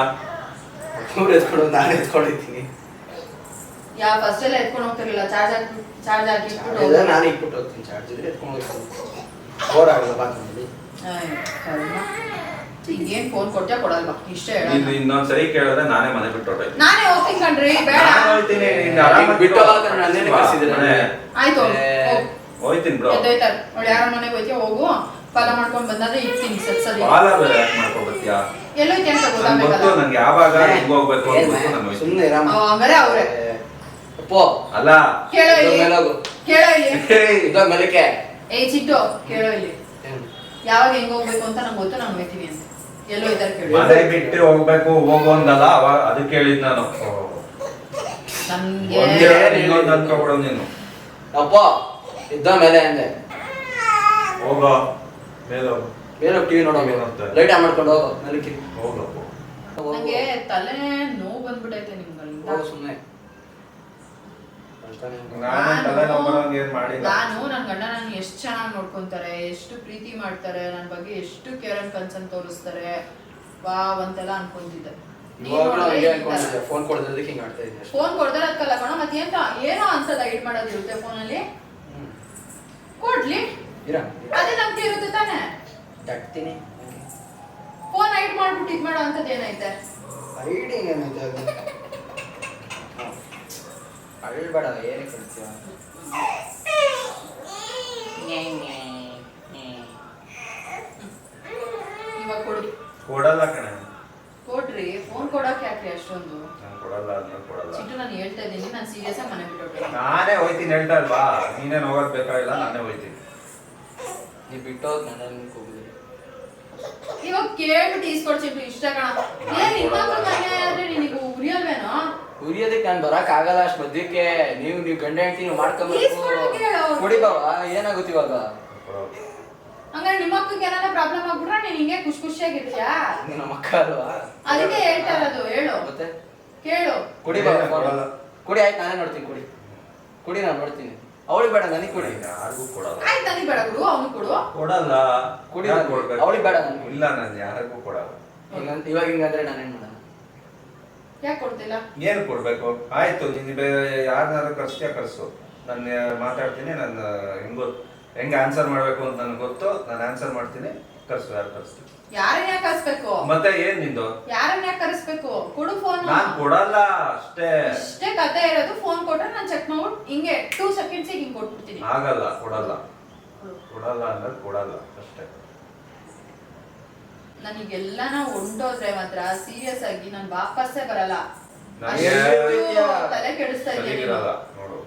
ಎತ್ಕೊಂಡು ನಾನು ಎತ್ಕೊಂಡಿದ್ದೀನಿ. ಯಾ ಫಸ್ಟ್ ಎಲ್ಲ ಎತ್ಕೊಂಡು ಹೋಗ್ತಿರ್ಲಿಲ್ಲ. ಚಾರ್ಜ್ ಹಾಕಿ ಇಟ್ಬಿಟ್ಟು ನಾನು ಇಟ್ಬಿಟ್ಟು ಹೋಗ್ತೀನಿ. ಚಾರ್ಜ್ ಇದ್ರೆ ಎತ್ಕೊಂಡು ಹೋಗ್ತೀನಿ. ಬೋರ್ ಆಗಲ್ಲ ಬಾತ್ರೂಮಲ್ಲಿ. ಈಗೇನ್ ಫೋನ್ ಕೊಡ್ತೀಯಾ ಕೊಡಲ್ವಾ? ಇಷ್ಟೇ ಹೇಳ. ಇನ್ನೊಂದ್ಸರಿ ಕೇಳಿದ್ರೆ ನಾನೇ ಮನೆ ಬಿಟ್ಟು ಹೊರಟೋಯ್ತು. ನಾನೇ ಹೋಗ್ತೀನಿ ಕಣ್ರಿ. ಬೇಡ ಹೋಗ್ತೀನಿ. ಬಿಟ್ಟು ಆಯ್ತು ಹೋಯ್ತೀನಿ ಬ್ರೋ. ಎದ್ದೋಯ್ತಾರೆ ನೋಡಿ. ಯಾರ ಮನೆಗೆ ಹೋಯ್ತೀಯ ಹೋಗು. ಫಾಲೋ ಮಾಡ್ಕೊಂಡು ಬಂದಾದ್ರೆ ಇರ್ತೀನಿ. ಸರಿ ಮಾಡ್ಕೊಬತ್ತೀಯಾ? ಎಲ್ಲೋಯ್ತಿ ಅಂತ ಗೊತ್ತು ನಂಗೆ. ಯಾವಾಗ ಹಿಂಗ್ ಹೋಗ್ಬೇಕು ಅಂತ ನಂಗೆ ಸುಮ್ಮನೆ ಹಂಗಾರೆ ಅವ್ರೆ ಅಲ್ಲ. ಕೇಳೋ ಇಲ್ಲಿ, ಕೇಳೋ ಇಲ್ಲಿ. ಇದ್ದ ಮೇಲಕ್ಕೆ ಚಿಟ್ಟು ಕೇಳೋ ಇಲ್ಲಿ. ಯಾವಾಗ ಹೆಂಗ್ ಹೋಗ್ಬೇಕು ಅಂತ ನಂಗೆ ಗೊತ್ತು. ನಾನು ಹೋಗ್ತೀನಿ ಅಂತ ಎಲ್ಲೋ ಇದ್ದಾರೆ ಕೇಳಿ. ಮನೆ ಬಿಟ್ಟು ಹೋಗ್ಬೇಕು ಹೋಗು ಅಂದಲ್ಲ ಅವಾಗ ಅದಕ್ಕೆ ಹೇಳಿದ್ ನಾನು. ನನ್ಗೆ ಇನ್ನೊಂದು ಅನ್ಕೊಬಿಡೋ ನೀನು. ಅಪ್ಪ ಇದ್ದ ಮೇಲೆ ಅಂದೆ. ಹೋಗೋ ಮೇಲೆ ಹೋಗು. ಮೇಲೆ ಟಿವಿ ನೋಡೋ. ಲೈಟ್ ಆನ್ ಮಾಡ್ಕೊಂಡು ಹೋಗೋ. ನಲಿಕೆ ಹೋಗಪ್ಪ. ನಂಗೆ ತಲೆ ನೋವು ಬಂದ್ಬಿಟ್ಟೈತೆ ನಿಮ್ಗಳಿಂದ. ಸುಮ್ಮನೆ ನಾನು ನನ್ ಗಂಡ ನನ್ ಎಷ್ಟು ಚೆನ್ನಾಗಿ ನೋಡ್ಕೊಂತಾರೆ, ಎಷ್ಟು ಪ್ರೀತಿ ಮಾಡ್ತಾರೆ, ನನ್ ಬಗ್ಗೆ ಎಷ್ಟು ಕೇರ್ ಅಂಡ್ ಕನ್ಸರ್ನ್ ತೋರಿಸ್ತಾರೆ. ವಾವ್ ಅಂತೆಲ್ಲ ಅನ್ಕೊಂತಿದ್ದೆ. ಫೋನ್ ಕೊಡ್ದಕ್ಕೆ ಹಿಂಗ ಆಡ್ತಾ ಇದ್ದೆ. ಫೋನ್ ಕೊಡ್ದಲ್ಲ ಕಣ. ಮತ್ತೆ ಏನೋ ಅನ್ಸದ ಇಟ್ ಮಾಡೋದಿರುತ್ತೆ ಫೋನಲ್ಲಿ. ಕೊಡ್ಲಿ ಇರ ಅದೇ ನಂಬಿಕೆ ಇರುತ್ತೆ ತಾನೇ. ತಟ್ತೀನಿ. ಫೋನ್ ಹೈಡ್ ಮಾಡ್ಬಿಟ್ಟು ಇದ್ ಮಾಡೋ ಅಂತದ್ ಏನೈತೆ? ಐಡಿಂಗ್ ಏನೈತೆ ಅದು? ಅಳ್ಬೇಡ, ಏನಕ್ಕೆ ಕಳ್ತೀಯ? ಇವಾಗ ಕೊಡು. ಕೊಡಲ್ಲ ಕಣೆ. ಕೊಡ್ರಿ, ಫೋನ್ ಕೊಡಕ್ಕೆ ಯಾಕ್ರಿ ಅಷ್ಟೊಂದು? ನಾನು ಕೊಡಲ್ಲ ಅಂದ್ರೆ ಕೊಡಲ್ಲ. ಚಿಟ್ಟು ನಾನು ಹೇಳ್ತಾ ಇದ್ದೀನಿ, ನಾನು ಸೀರಿಯಸ್ ಆಗಿ ಮನೆ ಬಿಟ್ಟು ನಾನೇ ಹೋಯ್ತೀನಿ ಹೇಳ್ತಾ ಇಲ್ವಾ? ನೀನೇನು ಹೋಗೋದ್ ಬೇಕಾಗಿಲ್ಲ, ನಾನೇ ಹೋಯ್ತೀನಿ. ನೀ ಬಿಟ್ಟೋದ್ ನನ್ನ ಕೂಗುದು. ಇವಾಗ ಕೇಳ್ಬಿಟ್ಟು ಈಸ್ಕೊಡ್ ಚಿಟ್ಟು, ಇಷ್ಟ ಕಣ. ಏನ್ ಇನ್ನೊಂದು ಮನೆ ಆದ್ರೆ ನಿನಗೆ ಉರಿಯಲ್ವೇನೋ? ಉರಿಯೋದಕ್ಕೆ ನಾನು ಬರಕ್ ಆಗಲ್ಲ ಅಷ್ಟು ಮಧ್ಯಕ್ಕೆ. ನೀವು ಗಂಡ ಹೆಂಡತಿ ನೀವು ಮಾಡ್ಕೊಬೇಕು. ಈಸ್ಕೊಳಕ್ಕೆ ಹೇಳು. ಕುಡಿ ಬಾವ, ಏನಾಗುತ್ತೆ ಇವಾಗ? ಹಂಗಾರೆ ನಿಮ್ಮ ಅಕ್ಕಗೆ ಏನಾರ ಪ್ರಾಬ್ಲಮ್ ಆಗ್ಬಿಟ್ರೆ ನೀನ್ ಹಿಂಗೆ ಖುಷಿಯಾಗಿರ್ತೀಯಾ? ನೀನು ನಮ್ಮ ಅಕ್ಕ ಅಲ್ವಾ? ಅದಕ್ಕೆ ಹೇಳ್ತಾ ಇರೋದು, ಹೇಳು ಮತ್ತೆ ಕೇಳು. ಕುಡಿ ಬಾವ, ಕುಡಿ. ಆಯ್ತು, ನಾನೇ ನೋಡ್ತೀನಿ. ಕುಡಿ ಕುಡಿ, ನಾನು ನೋಡ್ತೀನಿ. ಅವಳಿಗೆ ಬೇಡ, ನನಗೆ ಕುಡಿ. ಯಾರಿಗೂ ಕೊಡಲ್ಲ. ಆಯ್ತು, ನನಗೆ ಬೇಡ ಕೊಡು, ಅವನು ಕೊಡು. ಕೊಡಲ್ಲ. ಕುಡಿ, ಯಾರ್ ಕೊಡ್ಬೇಕು? ಅವಳಿಗೆ ಬೇಡ, ನನಗೆ. ಇಲ್ಲ, ನಾನು ಯಾರಿಗೂ ಕೊಡಲ್ಲ. ಇವಾಗ ಹಿಂಗಂದ್ರೆ ನಾನೇನ್ ಮಾಡೋಣ? ಯಾಕೆ ಕೊಡ್ತಿಲ್ಲ? ಏನ್ ಕೊಡ್ಬೇಕು? ಆಯ್ತು, ನೀನ್ ಯಾರನ್ನಾರು ಕರ್ಸ್ತೀಯ ಕರ್ಸು. ನಾನು ಮಾತಾಡ್ತೀನಿ. ನಾನು ಹೆಂಗ್ ಆನ್ಸರ್ ಮಾಡ್ಬೇಕು ಅಂತ ನನ್ಗೆ ಗೊತ್ತು. ನಾನು ಆನ್ಸರ್ ಮಾಡ್ತೀನಿ. ಕರ್ಸು, ಯಾರು ಕರ್ಸ್ತೀನಿ. ಯಾರನ್ನ ಯಾಕೆ ಕರ್ಸ್ಬೇಕು? ಮತ್ತೆ ಏನ್ ನಿಂದು? ಯಾರನ್ನ ಯಾಕೆ ಕರ್ಸ್ಬೇಕು? ಕೊಡು ಫೋನ್. ನಾನ್ ಕೊಡಲ್ಲ ಅಷ್ಟೇ. ಇಷ್ಟೇ ಕತೆ ಇರೋದು. ಫೋನ್ ಕೊಟ್ರೆ ನಾನು ಚೆಕ್ ಮಾಡ್ಬಿಟ್ಟು ಹಿಂಗೆ 2 seconds ಹಿಂಗೆ ಕೊಟ್ಬಿಡ್ತೀನಿ. ಆಗಲ್ಲ, ಕೊಡಲ್ಲ. ಕೊಡಲ್ಲ ಅಂದ್ರೆ ಕೊಡಲ್ಲ ಅಷ್ಟೇ. ನನಗೆಲ್ಲನ ಹೊಂಟೋದ್ರೆ ಮಾತ್ರ ಸೀರಿಯಸ್ ಆಗಿ ನಾನು ವಾಪಸ್ಸೇ ಬರಲ್ಲ. ನನಗೆ ಅಷ್ಟು ತಲೆ ಕೆಡಿಸ್ತಾ ಇದ್ದೀನಿ. ಸರಿಗಿರಲ್ಲ ನೋಡು.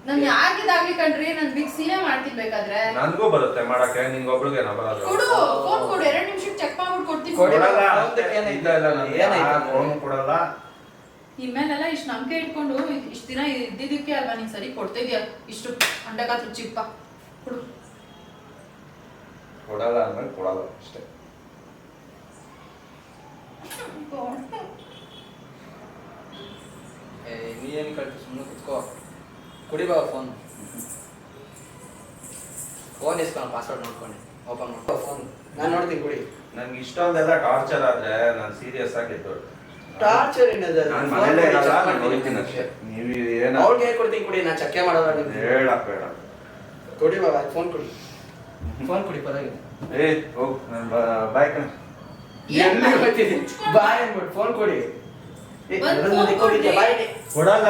ನಾನು ಯಾಕಿದಾಗ್ಲಿ ಕಣ್ರಿ, ನಾನು ಬಿಗ್ ಸೀನೇ ಮಾಡ್ತೀನಿ ಬೇಕಾದ್ರೆ. ನನ್ಗೂ ಬರುತ್ತೆ ಮಾಡಕ್ಕೆ, ನಿಂಗೊಬ್ಳಿಗೆ ಬರಲ್ಲ. ಕೊಡು, ಫೋನ್ ಕೊಡು. 2 ನಿಮಿಷಕ್ಕೆ ಚೆಕ್ ಮಾಡ್ಬಿಟ್ಟು ಕೊಡ್ತೀನಿ. ಕೊಡಲ್ಲ. ಏನಾಯ್ತು? ಇಲ್ಲ, ನಾನು ಏನಾಯ್ತು? ಫೋನ್ ಕೊಡಲ್ಲ. ಇನ್ಮೇಲೆಲ್ಲ ಇಷ್ಟು ನಂಬಿಕೆ ಇಟ್ಕೊಂಡು ಇಷ್ಟು ದಿನ ಇದ್ದಿದ್ದಕ್ಕೆ ಅಲ್ವಾ ನೀನ್ ಸರಿ ಕೊಡ್ತಾ ಇದೀಯ ಇಷ್ಟು ಅಂಡಗಾತ್ರ ಚಿಪ್ಪ. ಕೊಡು. ಕೊಡಲ್ಲ ಅಂದ್ರೆ ಕೊಡಲ್ಲ ಅಷ್ಟೇ. ನೀ ಏನು ಕಳ್ತಿ? ಸುಮ್ಮನೆ ಕುತ್ಕೋ. ಕುಡಿ ಬಾವ ಫೋನ್. ಫೋನ್ ಇಸ್ಕೊಂಡು ಪಾಸ್ವರ್ಡ್ ನೋಡ್ಕೊಂಡು ಓಪನ್ ಮಾಡ್ಕೋ ಫೋನ್. ನಾನು ನೋಡ್ತೀನಿ. ಕುಡಿ. ನನ್ಗೆ ಇಷ್ಟೊಂದೆಲ್ಲ ಟಾರ್ಚರ್ ಆದ್ರೆ ನಾನು ಸೀರಿಯಸ್ ಆಗಿ ಇದ್ದು ಟಾರ್ಚರ್ ಏನದ? ನಾನು ಮನೇಲೇ ಇರಲ್ಲ, ನಾನು ನೋಡ್ತೀನಿ ಅಷ್ಟೇ. ನೀವು ಏನು ಅವ್ಳಿಗೆ ಹೇಗೆ ಕೊಡ್ತೀನಿ? ಕುಡಿ, ನಾನು ಚಕ್ಕೆ ಮಾಡೋಲ್ಲ. ಹೇಳ ಬೇಡ. ಕುಡಿ ಬಾವ, ಫೋನ್ ಕುಡಿ. ಫೋನ್ ಕುಡಿ, ಪರವಾಗಿಲ್ಲ. ಏ ಹೋಗ್, ನಾನು ಬಾಯ್ ಕಣ. ಎಲ್ಲಿ ಹೋಗ್ತೀನಿ? ಬಾಯ್ ಅಂದ್ಬಿಟ್ಟು ಫೋನ್ ಕೊಡಿ. ಕೊಡಲ್ಲ.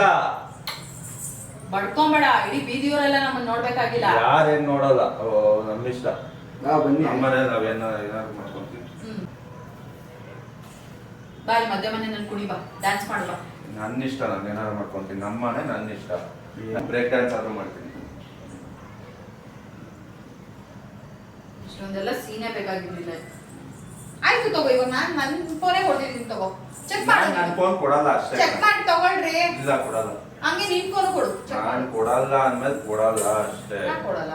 ಬಡ್ಕೊಂಬೇಡ. ಇಡೀ ಬೀದಿಯವರೆಲ್ಲ ನಮ್ಮನ್ನ ನೋಡ್ಬೇಕಾಗಿಲ್ಲ. ಯಾರೇನ್ ನೋಡಲ್ಲ, ನಮ್ಮಿಷ್ಟ. ಬನ್ನಿ. ನಮ್ಮನೆ ನಾವೇನೋ ಏನಾದ್ರು ಮಾಡ್ಕೊಂತೀವಿ. ಬಾಯ್ ಮಧ್ಯ ಮನೆ ನನ್ ಕುಡಿ ಬಾ, ಡ್ಯಾನ್ಸ್ ಮಾಡು ಬಾ. ನನ್ನ ಇಷ್ಟ, ನಾನು ಏನಾದ್ರು ಮಾಡ್ಕೊಂತೀನಿ. ನಮ್ಮನೆ ನನ್ನ ಇಷ್ಟ. ಬ್ರೇಕ್ ಡ್ಯಾನ್ಸ್ ಆದ್ರೂ ಮಾಡ್ತೀನಿ. ಇಷ್ಟೊಂದೆಲ್ಲ ಸೀನೆ ಬೇಕಾಗಿರ್ಲಿಲ್ಲ. ಆಯ್ತು ತಗೋ, ಇವಾಗ ನನ್ ಫೋನೇ ಕೊಡ್ತಿದ್ದೀನಿ. ತಗೋ, ಚೆಕ್ ನಾನು ಮಾಡಿ. ಫೋನ್ ಕೊಡಲ್ಲ ಅಷ್ಟೇ. ಚೆಕ್ ಮಾಡಿ ತಗೊಳ್ರಿ. ಇಲ್ಲ, ಕೊಡಲ್ಲ. ಹಂಗೆ ನಿನ್ ಫೋನ್ ಕೊಡು. ಚೆಕ್ ನಾನು ಮಾಡಿ. ಕೊಡಲ್ಲ ಅಂದ್ಮೇಲೆ ಕೊಡಲ್ಲ ಅಷ್ಟೇ. ಯಾಕ್ ಕೊಡಲ್ಲ?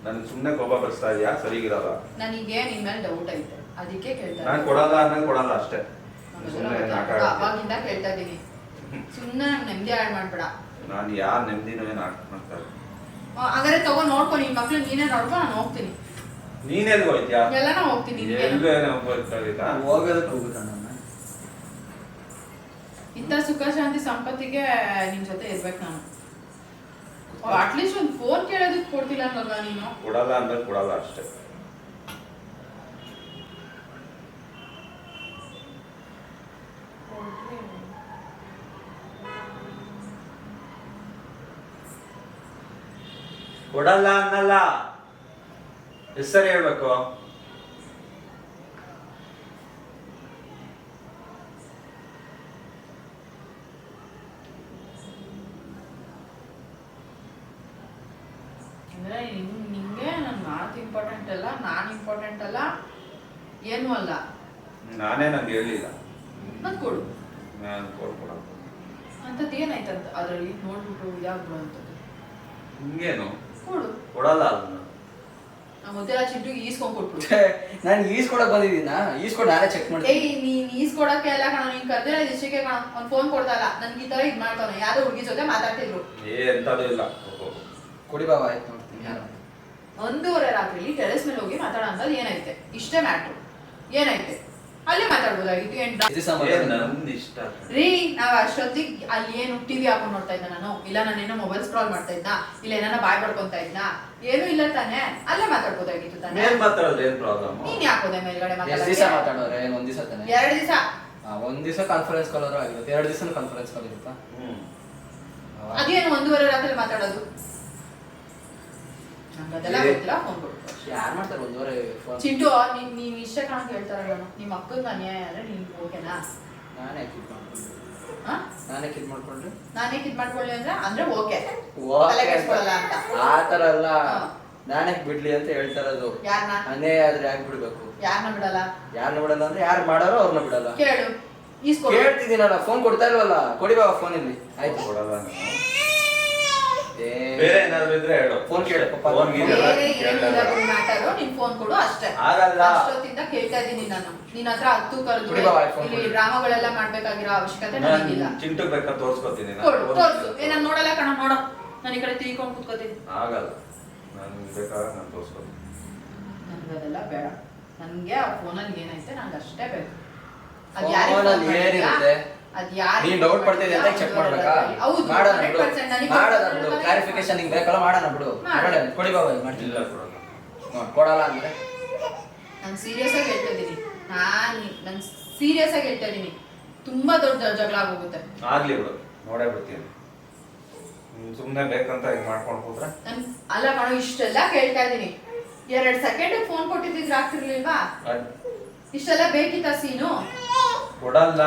ನನ್ಗೆ ಸುಮ್ಮನೆ ಕೋಪ ಬರ್ಸ್ತಾ ಇದೆಯಾ? ಸರಿಗಿರಲ್ಲ. ನನಗೆ ನಿನ್ ಮೇಲೆ ಡೌಟ್ ಐತೆ, ಅದಕ್ಕೆ ಕೇಳ್ತಾ ನಾನು ಇದ್ದೀನಿ. ಕೊಡಲ್ಲ ಅಂದ್ಮೇಲೆ ಕೊಡಲ್ಲ ಅಷ್ಟೇ. ಸುಮ್ಮನೆ ಅವಾಗಿಂದ ಕೇಳ್ತಾ ಇದೀನಿ. ಸುಮ್ಮನೆ ನಂಗೆ ನೆಮ್ಮದಿ ಹಾಳು ಮಾಡ್ಬೇಡ. ನಾನು ಯಾರ ನೆಮ್ಮದಿನೂ ಏನು ಮಾಡ್ತಾರೆ. ಹಂಗಾರೆ ತಗೋ, ನೋಡ್ಕೊ. ನಿನ್ ಮಕ್ಳು ನೀನೇ ನೋಡ್ಕೊ, ನಾನು ಹೋಗ್ತೀನಿ. ನೀನೆಲ್ಲಿ ಹೋಯ್ತ್ಯಾ? ಎಲ್ಲಾನ ಹೋಗ್ತೀನಿ. ಎಲ್ಲೂ ಏನೋ ಹೋಗ್ಬೇಕಾಗಿಲ್ಲ. ಹೋಗೋದಕ್ಕೆ ಹೋಗುತ್ತ ನನ್ನ ಇಂಥ ಸುಖ ಶಾಂತಿ ಸಂಪತ್ತಿಗೆ ನಿನ್ ಜೊತೆ ಇರ್ಬೇಕು ನಾನು. ಅಟ್ಲೀಸ್ಟ್ ಒಂದು ಫೋನ್ ಕೇಳೋದಕ್ಕೆ ಕೊಡ್ತಿಲ್ಲ ಅನ್ನಲ್ವಾ ನೀನು? ಕೊಡಲ್ಲ ಅಂದ್ರೆ ಕೊಡಲ್ಲ ಅಷ್ಟೇ. ಕೊಡಲ್ಲ ಅನ್ನಲ್ಲ, ಹೆಸರು ಹೇಳ್ಬೇಕು. ಅಂದ್ರೆ ನಿಂಗೆ ನನ್ನ ಮಾತು ಇಂಪಾರ್ಟೆಂಟ್ ಅಲ್ಲ, ನಾನು ಇಂಪಾರ್ಟೆಂಟ್ ಅಲ್ಲ, ಏನೂ ಅಲ್ಲ. ನಾನೇ ನಂಗೆ ಹೇಳಿಲ್ಲ. ಮತ್ ಕೊಡು. ನಾನು ಕೊಡಲ್ಲ. ಅಂತದ್ದು ಏನಾಯ್ತಂತ ಅದರಲ್ಲಿ ನೋಡ್ಬಿಟ್ಟು ಇದಾಗ್ಬಿಡು ಅಂತದ್ದು. ಹಿಂಗೇನು ಕೊಡು. ಕೊಡಲ್ಲ ಅದನ್ನ. ನಾ ಮೊದಲ ಚಿಟ್ಟಿಗೆ ಈಸ್ಕೊಂಡ್ ಕೊಟ್ಬಿಡು. ನಾನು ಈಸ್ಕೊಡಕ್ ಬಂದಿದ್ದೀನ? ಈಸ್ಕೊಂಡು ನಾನೇ ಚೆಕ್ ಮಾಡ್ತೀನಿ. ಏಯ್, ನೀನ್ ಈಸ್ಕೊಡಕ್ಕೆ ಎಲ್ಲ ಕಣ, ನೀನ್ ಕರ್ದಿರೋದು ಇಷ್ಟಕ್ಕೆ ಕಣ. ಅವ್ನ್ ಫೋನ್ ಕೊಡ್ತಾ ಇಲ್ಲ. ನನ್ಗೆ ಈ ತರ ಇದ್ ಮಾಡ್ತಾನೆ. ಯಾವ್ದೋ ಹುಡುಗಿ ಜೊತೆ ಮಾತಾಡ್ತಿದ್ರು. ಎಂತದೂ ಇಲ್ಲ. ಕುಡಿ ಬಾವ, ಆಯ್ತು ನೋಡ್ತೀನಿ. ಯಾರು 1:30 ರಾತ್ರಿಲಿ ಟೆರೆಸ್ ಮೇಲೆ ಹೋಗಿ ಮಾತಾಡೋ ಅಂತದ್ದು ಏನೈತೆ? ಇಷ್ಟೇ ಮ್ಯಾಟ್ರು. ಏನೈತೆ? ಅಲ್ಲೇ ಮಾತಾಡ್ಬೋದಾಗಿತ್ತು ಏನ್ ನಂದ್ ಇಷ್ಟ. ರೀ ನಾವ್ ಅಷ್ಟೊತ್ತಿಗೆ ಅಲ್ಲಿ ಏನು ಟಿವಿ ಹಾಕೊಂಡ್ ನೋಡ್ತಾ ಇದ್ದ ನಾನು, ಇಲ್ಲ ನಾನೇನೋ ಮೊಬೈಲ್ ಸ್ಕ್ರಾಲ್ ಮಾಡ್ತಾ ಇದ್ನ, ಇಲ್ಲ ಏನಾನ ಬಾಯ್ ಬಡ್ಕೊಂತ ಇದ್ನ, ಏನು ಇಲ್ಲ ತಾನೆ, ಅಲ್ಲೇ ಮಾತಾಡ್ಬೋದಾಗಿತ್ತು ತಾನೆ. ಏನ್ ಮಾತಾಡೋದು, ಏನ್ ಪ್ರಾಬ್ಲಮ್? ನೀನ್ ಯಾಕೋದೆ ಮೇಲ್ಗಡೆ ಎಷ್ಟು ದಿವಸ ಮಾತಾಡೋರೆ? ಒಂದ್ ದಿವಸ ತಾನೆ? 2 ದಿವಸ. ಒಂದ್ ದಿವಸ ಕಾನ್ಫರೆನ್ಸ್ ಕಾಲ್ ಆದ್ರೂ ಆಗಿರುತ್ತೆ, 2 ದಿವಸ ಕಾನ್ಫರೆನ್ಸ್ ಕಾಲ್ ಇರುತ್ತಾ? ಅದೇನು 1:30 ರಾತ್ರಿ ಮಾತಾಡೋದು? ಅದೆಲ್ಲ ಗೊತ್ತಿಲ್ಲ, ಫೋನ್ ಕೊಡು. ಯಾರು ಮಾಡ್ತಾರೆ 1:30 ಫೋನ್? ಚಿಂಟು, ನೀನ್ ಇಷ್ಟ ಕಾಣ ಕೇಳ್ತಾರ ನಾನು, ನಿಮ್ಮ ಅಕ್ಕನ ಅನ್ಯಾಯ ಅಂದ್ರೆ ನೀನ್ ಓಕೆನಾ? ನಾನೇ ಕಿಡ್ ಮಾಡ್ಕೊಂಡ್ರೆ ನಾನೇ ಕಿಡ್ ಮಾಡ್ಕೊಳ್ಳಿ ಅಂದ್ರೆ ಓಕೆ, ತಲೆ ಕೆಡಿಸ್ಕೊಳ್ಳಲ್ಲ ಅಂತ. ಆ ತರ ಅಲ್ಲ, ನಾನೇ ಬಿಡ್ಲಿ ಅಂತ ಹೇಳ್ತಾರದು. ಯಾರನ್ನ? ಅನ್ಯಾಯ ಆದ್ರೆ ಯಾಕೆ ಬಿಡ್ಬೇಕು? ಯಾರನ್ನ ಬಿಡಲ್ಲ? ಯಾರನ್ನ ಬಿಡಲ್ಲ ಅಂದ್ರೆ ಯಾರು ಮಾಡೋರು ಅವ್ರನ್ನ ಬಿಡಲ್ಲ. ಕೇಳು, ಈಸ್ಕೊಡು. ಕೇಳ್ತಿದ್ದೀನಲ್ಲ, ಫೋನ್ ಕೊಡ್ತಾ ಇಲ್ವಲ್ಲ, ಕೊಡಿ ಬಾವ ಫೋನ್ ಇಲ್ಲಿ. ಆಯ್ತು, ಕೊಡಲ್ಲ ನಾನು. ಬೇರೆ ಏನಾದ್ರು ಇದ್ರೆ ಹೇಳು. ಫೋನ್ ಕೇಳು ಪಾಪ. ಬೇರೆ ಏನಿಲ್ಲ ಬಿಡು ಮ್ಯಾಟರು, ನೀನ್ ಫೋನ್ ಕೊಡು ಅಷ್ಟೇ. ಆಗಲ್ಲ. ಅಷ್ಟೊತ್ತಿಂದ ಕೇಳ್ತಾ ಇದೀನಿ ನಾನು, ನಿನ್ನ ಹತ್ರ ಹತ್ತು ಕರೆದು ಬಿಡಿ ಬಾವ, phone ಇಲ್ಲಿ ಕೊಡು. ಡ್ರಾಮಾಗಳೆಲ್ಲ ಮಾಡ್ಬೇಕಾಗಿರೋ ಅವಶ್ಯಕತೆ ನನಗಿಲ್ಲ. ಚಿಂಟು ಬೇಕಾ ತೋರ್ಸ್ಕೊತೀನಿ ತೋರ್ಸು. ನಾನು ನೋಡಲ್ಲ ಕಣ, ನೋಡೋ, ನಾನು ಈ ಕಡೆ ತಿಳ್ಕೊಂಡು ಕೂತ್ಕೋತೀನಿ. ಆಗಲ್ಲ, ನಾನು ಬೇಕಾದ್ರೆ ನಾನು ತೋರ್ಸ್ಕೊತೀನಿ. ನನ್ಗೆ ಅದೆಲ್ಲ ಬೇಡ, ನನ್ಗೆ ಆ ಫೋನಲ್ಲಿ ಏನೈತೆ ನಂಗೆ ಅಷ್ಟೇ ಬೇಕು. ಅದ್ Phone ಯಾರಿಗೆ ಅಲ್ಲಿ ಏನಿರುತ್ತೆ? ಅದ್ ಯಾರು ನೀನ್ ಡೌಟ್ ಪಡ್ತಿದ್ದೆ ಅಂತ ಚೆಕ್ ಮಾಡ್ಬೇಕಾ? ಹೌದು, ಮಾಡೋಣ ಬಿಡು, 100% ನನಗೆ ಮಾಡೋಣ ಬಿಡು, ಕ್ಲಾರಿಫಿಕೇಶನ್ ನಿಂಗೆ ಬೇಕಲ್ಲ, ಮಾಡೋಣ ಬಿಡು. ಮಾಡೋಣ. ಮಾಡೋಣ, ಕೊಡಿ ಬಾವ, ಮಾಡ್ತೀನಿ. ಇಲ್ಲ ಕೊಡಲ್ಲ. ಕೊಡಲ್ಲ ಅಂದ್ರೆ ನಾನು ಸೀರಿಯಸ್ ಆಗಿ ಹೇಳ್ತಾ ಇದೀನಿ, ನಾನು ಸೀರಿಯಸ್ ಆಗಿ ಹೇಳ್ತಾ ಇದೀನಿ, ತುಂಬಾ ದೊಡ್ಡ ಜಗಳ ಆಗೋಗುತ್ತೆ. ಆಗ್ಲಿ ಬಿಡು, ನೋಡೇ ಬಿಡ್ತೀನಿ. ಸುಮ್ನೆ ಬೇಕಂತ ಹಿಂಗ್ ಮಾಡ್ಕೊಂಡು ಕೂತ್ರೆ ಅಲ್ಲ ಕಣೋ, ಇಷ್ಟೆಲ್ಲ ಕೇಳ್ತಾ ಇದೀನಿ, 2 ಸೆಕೆಂಡ್ ಫೋನ್ ಕೊಟ್ಟಿದ್ರೆ ಆಗ್ತಿರ್ಲಿಲ್ವಾ? ಇಷ್ಟೆಲ್ಲ ಬೇಕಿತ್ತ ಸೀನು? ಕೊಡಲ್ಲ.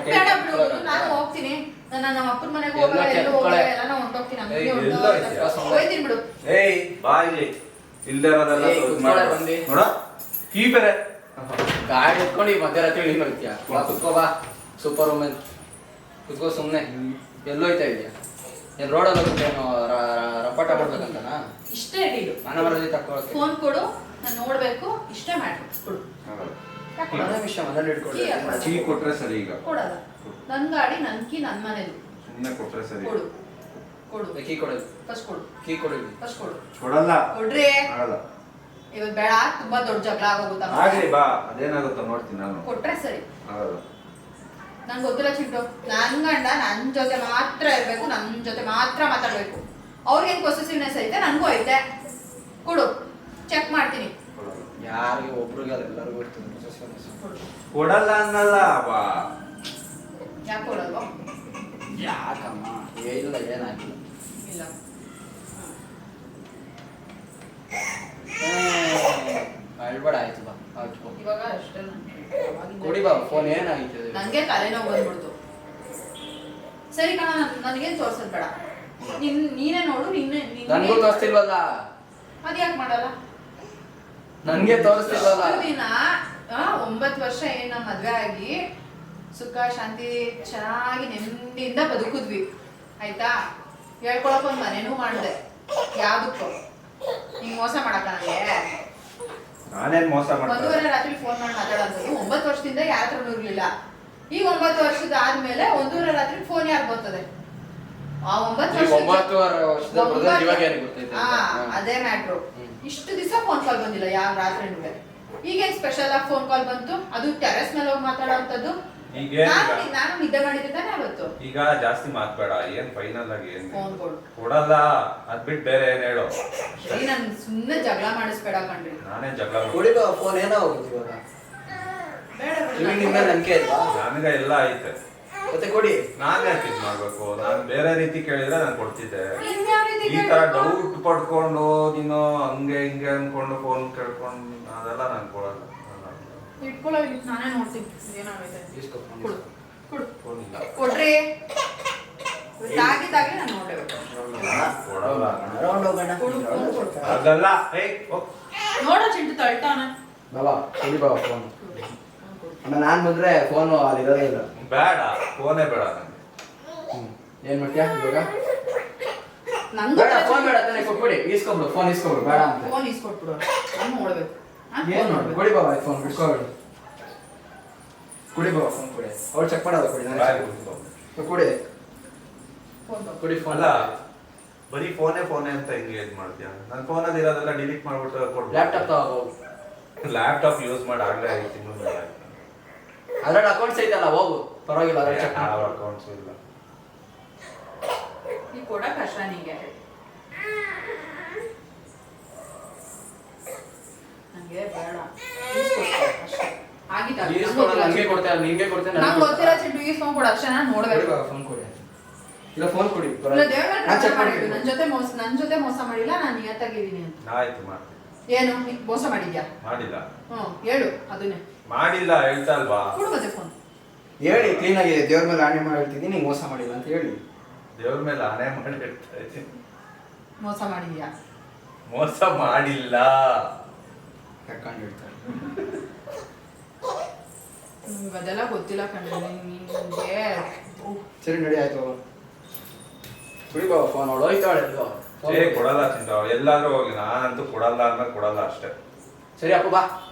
ಬೇಡ ಬಿಡು, ನಾನು ಹೋಗ್ತೀನಿ. ನಮ್ಮ ಅಪ್ಪನ ಮನೆಗೆ ಹೋಗಲ್ಲ, ಎಲ್ಲೂ ಹೋಗಲ್ಲ, ಎಲ್ಲ ನಾನು ಹೊಂಟೋಗ್ತೀನಿ. ಹೋಯ್ತೀನಿ ಬಿಡು. ಏಯ್ ಬಾ ಇಲ್ಲಿ, ಇಲ್ದೇ ಇರೋದೆಲ್ಲ ನೋಡ ಕೀ ಬೇರೆ ಗಾಡಿ ಎತ್ಕೊಂಡು ಈ ಮಧ್ಯರಾತ್ರಿ ಇಲ್ಲಿ ಹೋಗ್ತೀಯ? ಕುತ್ಕೋ ಬಾ, ಸೂಪರ್ ವುಮೆನ್, ಕುತ್ಕೋ ಸುಮ್ನೆ. ಎಲ್ಲೋಯ್ತಾ ಇದೆಯಾ? ಏನ್ ರೋಡಲ್ಲಿ ಹೋಗ್ತೇನೋ ರಪಾಟ ಮಾಡ್ಬೇಕಂತನಾ? ಇಷ್ಟೇ ಡೀಲು. ಮನ ಬರೋದಿ ತಕ್ಕೊಳಕ್ಕೆ. ಫೋನ್ ಕೊಡು, ನಾನು ನೋಡ್ಬೇಕು, ಇಷ್ಟೇ ಮಾಡ್ಬೇಕು. ಕೊಡು. ಮನೆ ವಿಷಯ ಮನೇಲಿ ಇಟ್ಕೊಳ್ಳಿ. ಕೀ ಕೊಟ್ರೆ ಸರಿ. ಈಗ ಕೊಡಲ್ಲ, ನನ್ ಗಾಡಿ ನನ್ ಕೀ ನನ್ ಮನೆದು. ಸುಮ್ಮನೆ ಕೊಟ್ರೆ ಸರಿ. ಕೊಡು ಕೊಡು. ಕೀ ಕೊಡೋದು. ಫಸ್ಟ್ ಕೊಡು. ಕೀ ಕೊಡಿ. ಫಸ್ಟ್ ಕೊಡು. ಕೊಡಲ್ಲ. ಕೊಡ್ರಿ. ಆಗಲ್ಲ. ಇವತ್ತು ಬೇಡ, ತುಂಬಾ ದೊಡ್ಡ ಜಗಳ ಆಗೋಗುತ್ತಾ? ಆಗ್ಲಿ ಬಾ, ಅದೇನಾಗುತ್ತೋ ನೋಡ್ತೀನಿ ನಾನು. ಕೊಟ್ರೆ ಸರಿ. ಆಗಲ್ಲ. ನಂಗೆ ಗೊತ್ತಿಲ್ಲ ಚಿಂಟು, ನನ್ ಗಂಡ ನನ್ ಜೊತೆ ಮಾತ್ರ ಇರ್ಬೇಕು, ನನ್ ಜೊತೆ ಮಾತ್ರ ಮಾತಾಡ್ಬೇಕು. ಅವ್ರಿಗೇನ್ ಪೊಸೆಸಿವ್ನೆಸ್ ಐತೆ, ನನ್ಗೂ ಐತೆ. ಕೊಡು, ಚೆಕ್ ಮಾಡ್ತೀನಿ. ಯಾರಿಗೆ ಒಬ್ರಿಗೆ ಎಲ್ಲರಿಗೂ ಇರ್ತದೆ. ಕೊಡಲ್ಲ ಅನ್ನಲ್ಲ ಬಾ. ಯಾಕೆ ಕೊಡಲ್ವಾ? ಯಾಕಮ್ಮ ಇಲ್ಲ, ಏನಾಗಿಲ್ಲ. ಇಲ್ಲ. ಅಳ್ಬೇಡ, ಆಯ್ತು ಬಾ, ಆಯ್ತು. ಇವಾಗ ಅಷ್ಟೇ ಕೊಡಿ ಬಾ ಫೋನ್. ಏನಾಗಿತ್ತು? ನಂಗೆ ತಲೆನೋವು ಬಂದ್ಬಿಡ್ತು. ಸರಿ ಕಣ, ನನಗೇನ್ ತೋರ್ಸದ್ ಬೇಡ, ನೀನೇ ನೋಡು. ನನ್ಗೂ ತೋರಿಸ್ತಿಲ್ವಲ್ಲ? ಅದ್ ಯಾಕೆ ಮಾಡಲ್ಲ? ನನ್ಗೆ ತೋರಿಸ್ತಿಲ್ವಲ್ಲ? ದಿನ 9 ವರ್ಷ ಏನ್ ನಮ್ಮ ಮದ್ವೆ ಆಗಿ ಸುಖ ಶಾಂತಿ ಚೆನ್ನಾಗಿ ನೆಮ್ಮದಿಯಿಂದ ಬದುಕಿದ್ವಿ, ಆಯ್ತಾ? ಹೇಳ್ಕೊಳಕ್ ಒಂದ್ ಮನೇನೂ ಮಾಡಿದೆ. ಯಾವ್ದಕ್ಕೂ ಹಿಂಗ್ ಮೋಸ ಮಾಡಕ್ಕ ನನಗೆ? ನಾನೇನ್ ಮೋಸ ಮಾಡ್ತೀನಿ? 1:30 ರಾತ್ರಿ ಫೋನ್ ಮಾಡಿ ಮಾತಾಡೋದು 9 ವರ್ಷದಿಂದ ಯಾರ ಹತ್ರನೂ ಇರ್ಲಿಲ್ಲ. ಈಗ 9 ವರ್ಷದ ಆದ್ಮೇಲೆ 1:30 ರಾತ್ರಿ ಫೋನ್ ಯಾರು ಬರ್ತದೆ? ಆ 9 ಅದೇ ಮ್ಯಾಟ್ರು. ಇಷ್ಟು ದಿವಸ ಫೋನ್ ಕಾಲ್ ಬಂದಿಲ್ಲ ಯಾವ ರಾತ್ರಿನೂ. ಈಗೇನ್ ಸ್ಪೆಷಲ್ ಆಗಿ ಫೋನ್ ಕಾಲ್ ಬಂತು, ಅದು ಟೆರೆಸ್ ಮೇಲೆ ಹೋಗಿ ಮಾತಾಡೋಂಥದ್ದು. ನಾನು ನಿದ್ದೆ ಮಾಡಿದ್ದೆ ತಾನೆ ಅವತ್ತು. ಈಗ ಜಾಸ್ತಿ ಮಾತ್ಬೇಡ, ಏನ್ ಫೈನಲ್ ಆಗಿ ಏನ್ ಫೋನ್ ಕೊಡು. ಕೊಡಲ್ಲ, ಅದ್ ಬಿಟ್ಟು ಬೇರೆ ಏನ್ ಹೇಳು. ನನ್ ಸುಮ್ಮನೆ ಜಗಳ ಮಾಡಿಸ್ಬೇಡ ಕಣ್ರಿ. ನಾನೇ ಜಗಳ ಕೊಡಿ ಬಾ ಫೋನ್. ಏನೋ ಹೋಗುತ್ತೆ ಇವಾಗ. ಬೇಡ ನಿಮ್ಮ ಮೇಲೆ ನಂಬಿಕೆ ಇಲ್ವಾ? ನನಗೆ ಎಲ್ಲ ಐತೆ, ಮತ್ತೆ ಕೊಡಿ. ನಾನ್ ಯಾಕೆ ಇದ್ ಮಾಡ್ಬೇಕು? ನಾನ್ ಬೇರೆ ರೀತಿ ಕೇಳಿದ್ರೆ ನಾನು ಕೊಡ್ತಿದ್ದೆ. ಇನ್ಯಾವ ರೀತಿ ಈ ತರ ಡೌಟ್ ಪಡ್ಕೊಂಡು ನೀನು ಹಂಗೆ ಹಿಂಗೆ ಅನ್ಕೊಂಡು ಫೋನ್ ಕೇಳ್ಕೊಂಡು ಅದೆಲ್ಲ ನಾನು ಕೊಡಲ್ಲ. ಇಟ್ಕೊಳ್ಳೋ, ನಾನೇ ನೋಡ್ತೀನಿ ಏನಾಗೈತೆ. ಕೊಡು ಕೊಡು. ಫೋನ್ ಇಲ್ಲ. ಕೊಡ್ರಿ. ತಾಗಿ ನಾನು ನೋಡ್ಲೇಬೇಕು. ಕೊಡಲ್ಲ. ಕೊಡು, ಫೋನ್ ಕೊಡು. ಅದಲ್ಲ. ಏಯ್ ಹೋಗ್. ನೋಡೋ ಚಿಂಟು ತಳ್ತಾನ. ಬಾಬಾ ಕೊಡಿ ಬಾಬಾ ಫೋನ್. ಆಮೇಲೆ ನಾನ್ ಬಂದ್ರೆ ಫೋನ್ ಅಲ್ಲಿ ಇರೋದೇ ಇಲ್ಲ. ಬೇಡ, ಫೋನೇ ಬೇಡ ನಂಗೆ. ಏನ್ ಮಾಡ್ತೀಯಾ ಇವಾಗ? ನಂಗೂ ಬೇಡ, ಫೋನ್ ಬೇಡ ತಾನೆ, ಕೊಟ್ಬಿಡಿ. ಇಸ್ಕೊಬಿಡು, ಫೋನ್ ಇಸ್ಕೊಬಿಡು. ಬೇಡ ಅಂತ ಫೋನ್ ಇಸ್ಕೊಟ್ಬಿಡು, ನಾನು ನೋಡ್ಬೇಕು. ಏನ್ ನೋಡಿ? ಕೊಡಿ ಬಾಬಾ ಫೋನ್, ಬಿಟ್ಕೊಬೇಡಿ. ಕೊಡಿ ಬಾಬಾ ಫೋನ್ ಕೊಡಿ. ಅವ್ರು ಚೆಕ್ ಮಾಡೋದ ಕೊಡಿ. ಬಾಯ್ ಕೂತ್ಕೊ. ಕೊಡಿ ಫೋನ್ ಕೊಡಿ ಫೋನ್. ಅಲ್ಲ, ಬರೀ ಫೋನೇ ಅಂತ ಹಿಂಗೆ ಇದ್ ಮಾಡ್ತೀಯ? ನನ್ನ ಫೋನಲ್ಲಿ ಇರೋದೆಲ್ಲ ಡಿಲೀಟ್ ಮಾಡ್ಬಿಟ್ಟು ಕೊಡ್ಬೋದು. ಲ್ಯಾಪ್ಟಾಪ್ ತಗೋ. ಲ್ಯಾಪ್ಟಾಪ್ ಯೂಸ್ ಮಾಡಿ ಆಗ್ಲೇ 5 ತಿಂಗಳು ಮೇಲೆ ಆಯ್ತು. ಅದ್ರಲ್ಲಿ ಅಕೌಂಟ್ಸ್ ಐತಲ್ಲ ಹೋಗು ಪರವಾಗಿಲ್ಲ ಅದ್ರಲ್ಲಿ ಚೆಕ್ ಯಾವ ಅಕೌಂಟ್ಸ್ ಇಲ್ಲ. ನೀ ಕೊಡಕ್ ಕಷ್ಟ ನಿಂಗೆ. ನಂಗೆ ಬೇಡ ಆಗಿದ್ದ ನನಗೆ ಕೊಡ್ತೇನೆ ನಿಂಗೆ ಕೊಡ್ತೇನೆ ನಂಗೆ ಗೊತ್ತಿಲ್ಲ ಚಿಂಟು ಈಸ್ಕೊಂಡ್ ಕೊಡು ಅಷ್ಟೇ. ನಾನು ನೋಡ್ಬೇಕು. ಫೋನ್ ಕೊಡಿ ಇಲ್ಲ ಫೋನ್ ಕೊಡಿ ಇಲ್ಲ ದೇವ್ರ ನನ್ ಜೊತೆ ಮೋಸ ಮಾಡಿಲ್ಲ. ನಾನು ನಿಯತ್ತಾಗಿದ್ದೀನಿ ಅಂತ. ಆಯ್ತು ಮಾಡ್ತೀನಿ. ಏನು ಮೋಸ ಮಾಡಿದ್ಯಾ? ಮಾಡಿಲ್ಲ. ಹೇಳು ಅದನ್ನೇ. ಮಾಡಿಲ್ಲ ಹೇಳ್ತಾ ಅಲ್ವಾ. ಕೊಡು ಮತ್ತೆ ಫೋನ್. ಹೇಳಿ ಕ್ಲೀನ್ ಆಗಿ ದೇವ್ರ ಮೇಲೆ ಆಣೆ ಮಾಡಿ ಹೇಳ್ತಿದ್ದೀನಿ ನೀವು ಮೋಸ ಮಾಡಿಲ್ಲ ಅಂತ ಹೇಳಿ. ದೇವ್ರ ಮೇಲೆ ಆಣೆ ಮಾಡಿ ಹೇಳ್ತಾ ಇದ್ದೀನಿ. ಮೋಸ ಮಾಡಿದ್ಯಾ? ಮೋಸ ಮಾಡಿಲ್ಲ. ಯಾಕಂಡು ಹೇಳ್ತಾರೆ ನಿಮ್ಗೆ ಅದೆಲ್ಲ ಗೊತ್ತಿಲ್ಲ ಕಣ್ರಿ ನಿಮ್ಗೆ. ಸರಿ ನಡಿ ಆಯ್ತು ಕುಡಿ ಬಾಬಾ ಫೋನ್ ಅವಳು ಹೋಯ್ತಾಳೆ ಕೊಡಲ್ಲ ಚಿಂತ ಎಲ್ಲಾದ್ರೂ ಹೋಗ್ಲಿ, ನಾನಂತೂ ಕೊಡಲ್ಲ ಅಂದ್ರೆ ಕೊಡಲ್ಲ ಅಷ್ಟೇ. ಸರಿ ಅಪ್ಪ ಬಾ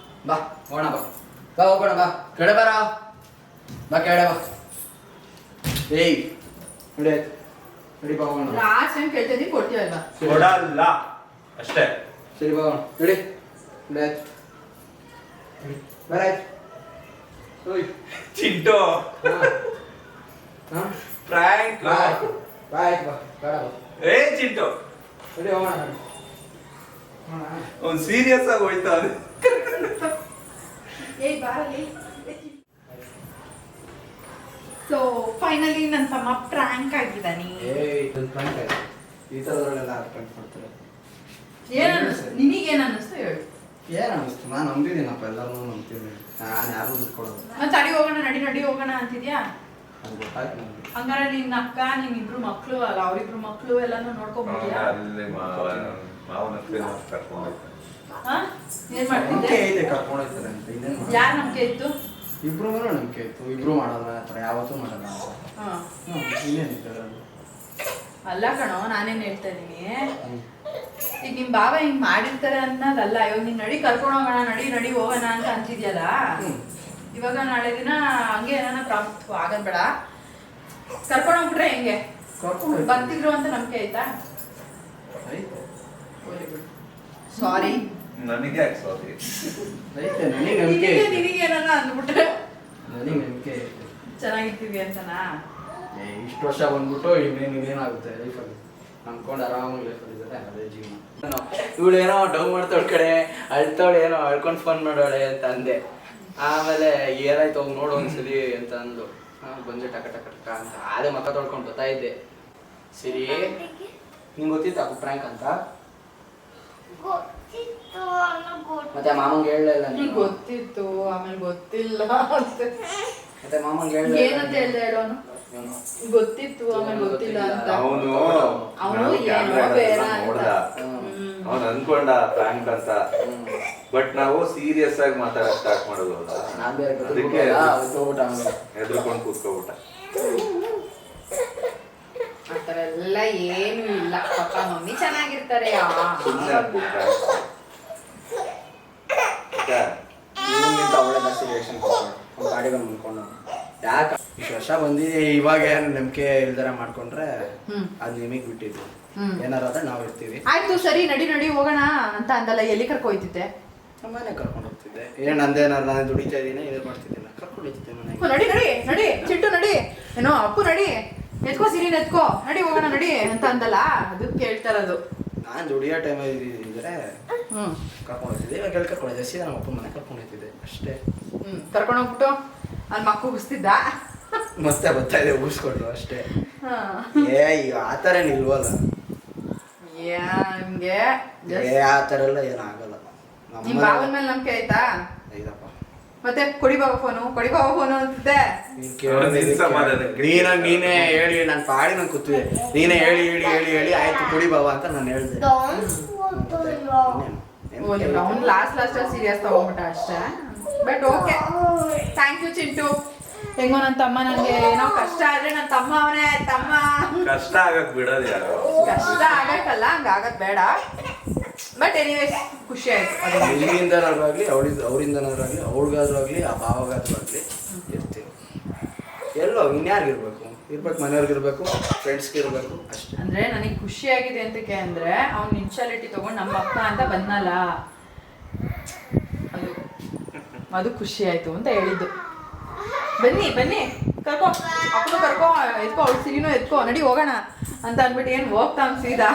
ಬಾ ಹೋಗೋಣ ಬಾ ಬಾ ಹೋಗೋಣ ಬಾ ಕೆಡೆ ಬಾರ ಬಾ ಕೆಡೆ ಬಾ ಏಯ್ ನಡಿ ಆಯ್ತು ನಡಿ ಬಾ ಹೋಗೋಣ. ಲಾಸ್ಟ್ ಟೈಮ್ ಕೇಳ್ತಿದ್ದೀನಿ ಕೊಡ್ತೀವಲ್ವಾ? ಕೊಡಲ್ಲ ಅಷ್ಟೇ. ಸರಿ ಬಾ ಹೋಗೋಣ ನಡಿ ನಡಿ ಆಯ್ತು ನಡಿ ಬಾರ ಆಯ್ತು. ಓಯ್ ಚಿಂಟು ಹಾಂ ಫ್ರ್ಯಾಂಕ್ ಬಾ ಆಯ್ತು ಬಾ ಆಯ್ತು ಬಾ ಬೇಡ ಬಾ ಏ ಚಿಂಟು ನಡಿ ಹೋಗೋಣ ನಡಿ ಹೋಗೋಣ. ಅವ್ನು ಸೀರಿಯಸ್ ಆಗಿ ಹೋಯ್ತಾನೆ. ಏಯ್ ಬಾರಲ್ಲಿ. ಸೊ ಫೈನಲಿ ನನ್ನ ತಮ್ಮ ಪ್ರ್ಯಾಂಕ್ ಆಗಿದ್ದಾನೆ. ಏಯ್ ಇದು ಪ್ರ್ಯಾಂಕ್ ಆಯ್ತು ಈ ಥರದ್ರಲ್ಲೆಲ್ಲ ಪ್ರ್ಯಾಂಕ್ ಮಾಡ್ತಾರೆ. ನಿನಗೇನು ಅನ್ನಿಸ್ತು ಹೇಳು. ಏನು ಅನ್ನಿಸ್ತು ನಾನು ನಂಬಿದ್ದೀನಪ್ಪ ಎಲ್ಲರೂ ನಂಬ್ತೀನಿ ನಾನು ಯಾರು ದುಡ್ಕೊಡೋದು ಮತ್ತೆ ಅಡಿ ಹೋಗೋಣ ನಡಿ ಹೋಗೋಣ ಅಂತಿದ್ಯಾ? ಅದು ಗೊತ್ತಾಯ್ತು ನನಗೆ. ಹಂಗಾರೆ ನಿನ್ನ ಅಕ್ಕ ನಿನ್ ಇಬ್ರು ಮಕ್ಳು ಅಲ್ಲ ಅವ್ರಿಬ್ರು ಮಕ್ಳು ಎಲ್ಲಾನು ನೋಡ್ಕೊಂಡ್ಬಿಟ್ಟಿಯಾ? ಅಲ್ಲಿ ಮಾವನ ಕರ್ಕೊಂಡು ಹಾ ಏನ್ ನಂಬಿಕೆ ಮಾಡ್ತಿದ್ದೆ? ಐತೆ ಕರ್ಕೊಂಡು ಹೋಗ್ತಾರೆ ಅಂತ ಇನ್ನೇನು ಮಾಡೋದು? ಯಾರ್ ನಂಬಿಕೆ ಇತ್ತು? ಇಬ್ರು ಮೇಲೆ ನಂಬಿಕೆ ಇತ್ತು ಇಬ್ರು ಮಾಡೋಲ್ಲ ಆ ಥರ ಯಾವತ್ತೂ ಮಾಡಲ್ಲ ಹಾ ಇನ್ನೇನಿತ್ತು ಅದರಲ್ಲಿ? ಅಲ್ಲ ಕಣೋ ನಾನೇನ್ ಹೇಳ್ತಾ ಇದೀನಿ, ಈಗ ನಿಮ್ ಬಾವ ಹಿಂಗ್ ಮಾಡಿರ್ತಾರೆ ಅನ್ನೋದಲ್ಲ. ಇವಾಗ ನೀನ್ ನಡಿ ಕರ್ಕೊಂಡು ಹೋಗೋಣ ನಡಿ ಹೋಗೋಣ ಅಂತ ಅಂತಿದ್ಯಲ್ಲ, ಇವಾಗ ನಾಳೆ ದಿನ ಹಂಗೆ ಏನಾನ ಆಗದ್ ಬೇಡ ಕರ್ಕೊಂಡು ಹೋಗ್ಬಿಟ್ರೆ ಹೆಂಗೆ? ಕರ್ಕೊಂಡು ಬರ್ತಿದ್ರು ಅಂತ ನಂಬಿಕೆ ಆಯ್ತಾ? ಐತೆ ಸಾರಿ ನನಗೆ ಯಾಕೆ ಸಾರಿ. ಐತೆ ನನಗೆ ನಂಬಿಕೆ ಐತೆ ನಿನಗೇನ ಅಂದ್ಬಿಟ್ರೆ ನನಗೆ ನಂಬಿಕೆ ಐತೆ ಚೆನ್ನಾಗಿರ್ತೀವಿ ಅಂತನಾ? ಇಷ್ಟು ವರ್ಷ ಬಂದ್ಬಿಟ್ಟು ಇನ್ನೇನಾಗುತ್ತೆ ಲೈಫಲ್ಲಿ ಅನ್ಕೊಂಡು ಆರಾಮಾಗಿ ಲೈಫಲ್ಲಿ ಇದ್ದಾರೆ ಅದೇ ಜೀವನ. ಇವಳೇನೋ ಡೌ ಮಾಡ್ತಾಳ ಕಡೆ ಅಳ್ತಾವಳೆ ಏನೋ ಅಳ್ಕೊಂಡು ಫೋನ್ ಮಾಡೋಳೆ ಅಂತ ಅಂದೆ. ಆಮೇಲೆ ಏನಾಯ್ತು ಹೋಗಿ ನೋಡು ಒಂದ್ಸಲಿ ಅಂತ ಅಂದು ಬಂದೆ ಟಕ ಟಕ ಟಕ ಅಂತ ಅದೇ ಮಕ್ಕ ತೊಳ್ಕೊಂಡು ಬರ್ತಾ ಇದ್ದೆ. ಸರಿ ನಿಂಗೆ ಗೊತ್ತಿತ್ತು ಅಪ್ಪ ಪ್ರ್ಯಾಂಕ್ ಅಂತ? ಮತ್ತೆ ಮಾಮಂಗೆ ಹೇಳಲಿಲ್ಲ ನಿಂಗೆ ಗೊತ್ತಿತ್ತು ಆಮೇಲೆ ಗೊತ್ತಿಲ್ಲ ಅಂತ. ಮತ್ತೆ ಮಾಮಂಗೆ ಹೇಳಲಿಲ್ಲ ಏನಂತ ಹೇಳ್ದೆ ಹೇಳೋನು? ಗೊತ್ತಿತ್ತು ಆಮೇಲೆ ಗೊತ್ತಿಲ್ಲ ಅಂತ. ಅವನು ನೋಡ್ದ, ಅವನು ಅನ್ಕೊಂಡ ಪ್ರ್ಯಾಂಕ್ ಅಂತ. ಬಟ್ ನಾವು ಸೀರಿಯಸ್ ಆಗಿ ಮಾತಾಡಕ್ ಸ್ಟಾರ್ಟ್ ಮಾಡೋದು, ಅದಕ್ಕೆ ಹೆದರ್ಕೊಂಡು ಕೂತ್ಕೋಬಿಟ್ಟ. ಆತರ ಎಲ್ಲ ಏನು ಇಲ್ಲ, ಪಪ್ಪ ಮಮ್ಮಿ ಚೆನ್ನಾಗಿರ್ತಾರೆ. ಅವಳೆ ಜಾಸ್ತಿ ರಿಯಾಕ್ಷನ್ ಕೊಡ್ತಾಳೆ ಗಾಡಿಗಳು ಮುಂದ್ಕೊಂಡು. ಯಾಕೆ ಇಷ್ಟು ವರ್ಷ ಬಂದಿದೆ ಇವಾಗ ಏನು ನಂಬಿಕೆ ಇಲ್ದಾರ ಮಾಡ್ಕೊಂಡ್ರೆ ಅದು ನಿಮಗೆ ಬಿಟ್ಟಿದ್ದು. ಏನಾರ ಆದ್ರೆ ನಾವು ಇರ್ತೀವಿ. ಆಯ್ತು ಸರಿ ನಡಿ ಹೋಗೋಣ ಅಂತ ಅಂದಲ್ಲ, ಎಲ್ಲಿ ಕರ್ಕೊ ಹೋಯ್ತಿದ್ದೆ? ಮನೆ ಕರ್ಕೊಂಡು ಹೋಗ್ತಿದ್ದೆ. ಏನು ನಂದೇನಾರು ನಾನು ದುಡಿತಾ ಇದ್ದೀನಿ ಇದು ಮಾಡ್ತಿದ್ದಿಲ್ಲ, ಕರ್ಕೊಂಡು ಹೋಗ್ತಿದ್ದೆ ಮನೆಗೆ. ನಡಿ ಚಿಂಟು ನಡಿ, ಏನೋ ಅಪ್ಪು ನಡಿ, ಎತ್ಕೋ ಸಿರಿನ ಎತ್ಕೋ, ನಡಿ ಹೋಗೋಣ ನಡಿ ಅಂತ ಅಂದಲ್ಲ, ಅದು ಕೇಳ್ತಾ ಇರೋದು. ನಾನು ದುಡಿಯೋ ಟೈಮಲ್ಲಿ ಇದ್ರೆ ಕರ್ಕೊಂಡು ಹೋಗ್ತಿದ್ದೆ. ಇವಾಗ ಎಲ್ಲಿ ಕರ್ಕೊಂಡು ಹೋಗ್ತಿದ್ದೆ? ಸೀದಾ ನಮ್ಮ ಅಪ್ಪನ ಮನೆ ಕರ್ಕೊಂಡು ಹೋಗ್ತಿದ್ದೆ ಅಷ್ಟೇ. ಕರ್ಕೊಂಡು ಹೋಗ್ಬಿಟ್ಟು ಅಲ್ಲಿ ಮಕ್ಕ ಉಗಿಸ್ತಿದ್ದ, ಮತ್ತೆ ಬರ್ತಾ ಇದೆ ಊಸ್ಕೊಟ್ರು ಅಷ್ಟೇ. ಈಗ ಆ ಥರ ನಿಲ್ವಲ್ಲ, ಹಂಗೆ ಆ ಥರ ಎಲ್ಲ ಏನಾಗಲ್ಲ. ನಿಮ್ ಬಾವನ ಮೇಲೆ ನಂಬಿಕೆ ಆಯ್ತಾ? ಐದಪ್ಪ ಮತ್ತೆ ಕೊಡಿ ಬಾಬಾ ಫೋನು ಅಂತಿದ್ದೆ. ನೀನೇ ಹೇಳಿ ನಾನು ಪಾಡಿ ನಂಗೆ ಕೂತಿದೆ. ನೀನೇ ಹೇಳಿ ಆಯ್ತು ಕುಡಿ ಬಾವ ಅಂತ ನಾನು ಹೇಳಿದೆ. ಅವ್ನು ಲಾಸ್ಟ್ ಸೀರಿಯಸ್ ತಗೊಂಡ್ಬಿಟ್ಟ ಅಷ್ಟೇ. But okay, thank you Chintu. ಹೆಂಗೋ ನನ್ನ ತಮ್ಮ ನನಗೆ ಏನೋ ಕಷ್ಟ ಆದ್ರೆ ನನ್ನ ತಮ್ಮ ಅವನೇ ತಮ್ಮ. ಕಷ್ಟ ಆಗಕ್ ಬಿಡೋದು ಯಾರು? ಕಷ್ಟ ಆಗಕ್ಕಲ್ಲ, ಹಂಗಾಗದ್ ಬೇಡ. ಬಟ್ ಎನಿವೇಸ್ ಖುಷಿ ಆಯ್ತು. ಇಲ್ಲಿಂದನಾದ್ರಾಗ್ಲಿ ಅವರಿಂದನಾದ್ರಾಗ್ಲಿ ಅವ್ಳಿಗಾದ್ರೂ ಆಗಲಿ ಆ ಭಾವಗಾದ್ರೂ ಆಗಲಿ ಇರ್ತೀವಿ. ಎಲ್ಲೋ ಇನ್ಯಾರಿಗಿರ್ಬೇಕು ಮನೆಯವ್ರಿಗಿರ್ಬೇಕು, ಫ್ರೆಂಡ್ಸ್ಗಿರ್ಬೇಕು ಅಷ್ಟೇ. ಅಂದ್ರೆ ನನಗೆ ಖುಷಿ ಆಗಿದೆ ಅಂತಕ್ಕೆ ಅಂದ್ರೆ ಅವ್ನ ಇನ್ಶಾಲಿಟಿ ತಗೊಂಡು ನಮ್ಮ ಅಪ್ಪ ಅಂತ ಬಂದಲ್ಲ, ಅದು ಖುಷಿ ಆಯ್ತು ಅಂತ ಹೇಳಿದ್ದು. ಬನ್ನಿ ಬನ್ನಿ ಕರ್ಕೋ ಅಪ್ಪನು ಕರ್ಕೋ ಎತ್ಕೋ ಅವ್ಳು ಸಿರಿನೂ ಎತ್ಕೋ ನಡಿ ಹೋಗೋಣ ಅಂತ ಅಂದ್ಬಿಟ್ಟು ಏನು ಹೋಗ್ತಾ ಸೀದಾ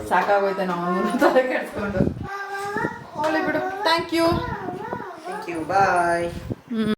ಸಾಕಾಗೋಯ್ತು ನಾವು ತಲೆ ಕೆಡ್ಸ್ಕೊಂಡು ಹೋಗ್ಲಿ ಬಿಡು ಥ್ಯಾಂಕ್ ಯು ಬಾಯ್.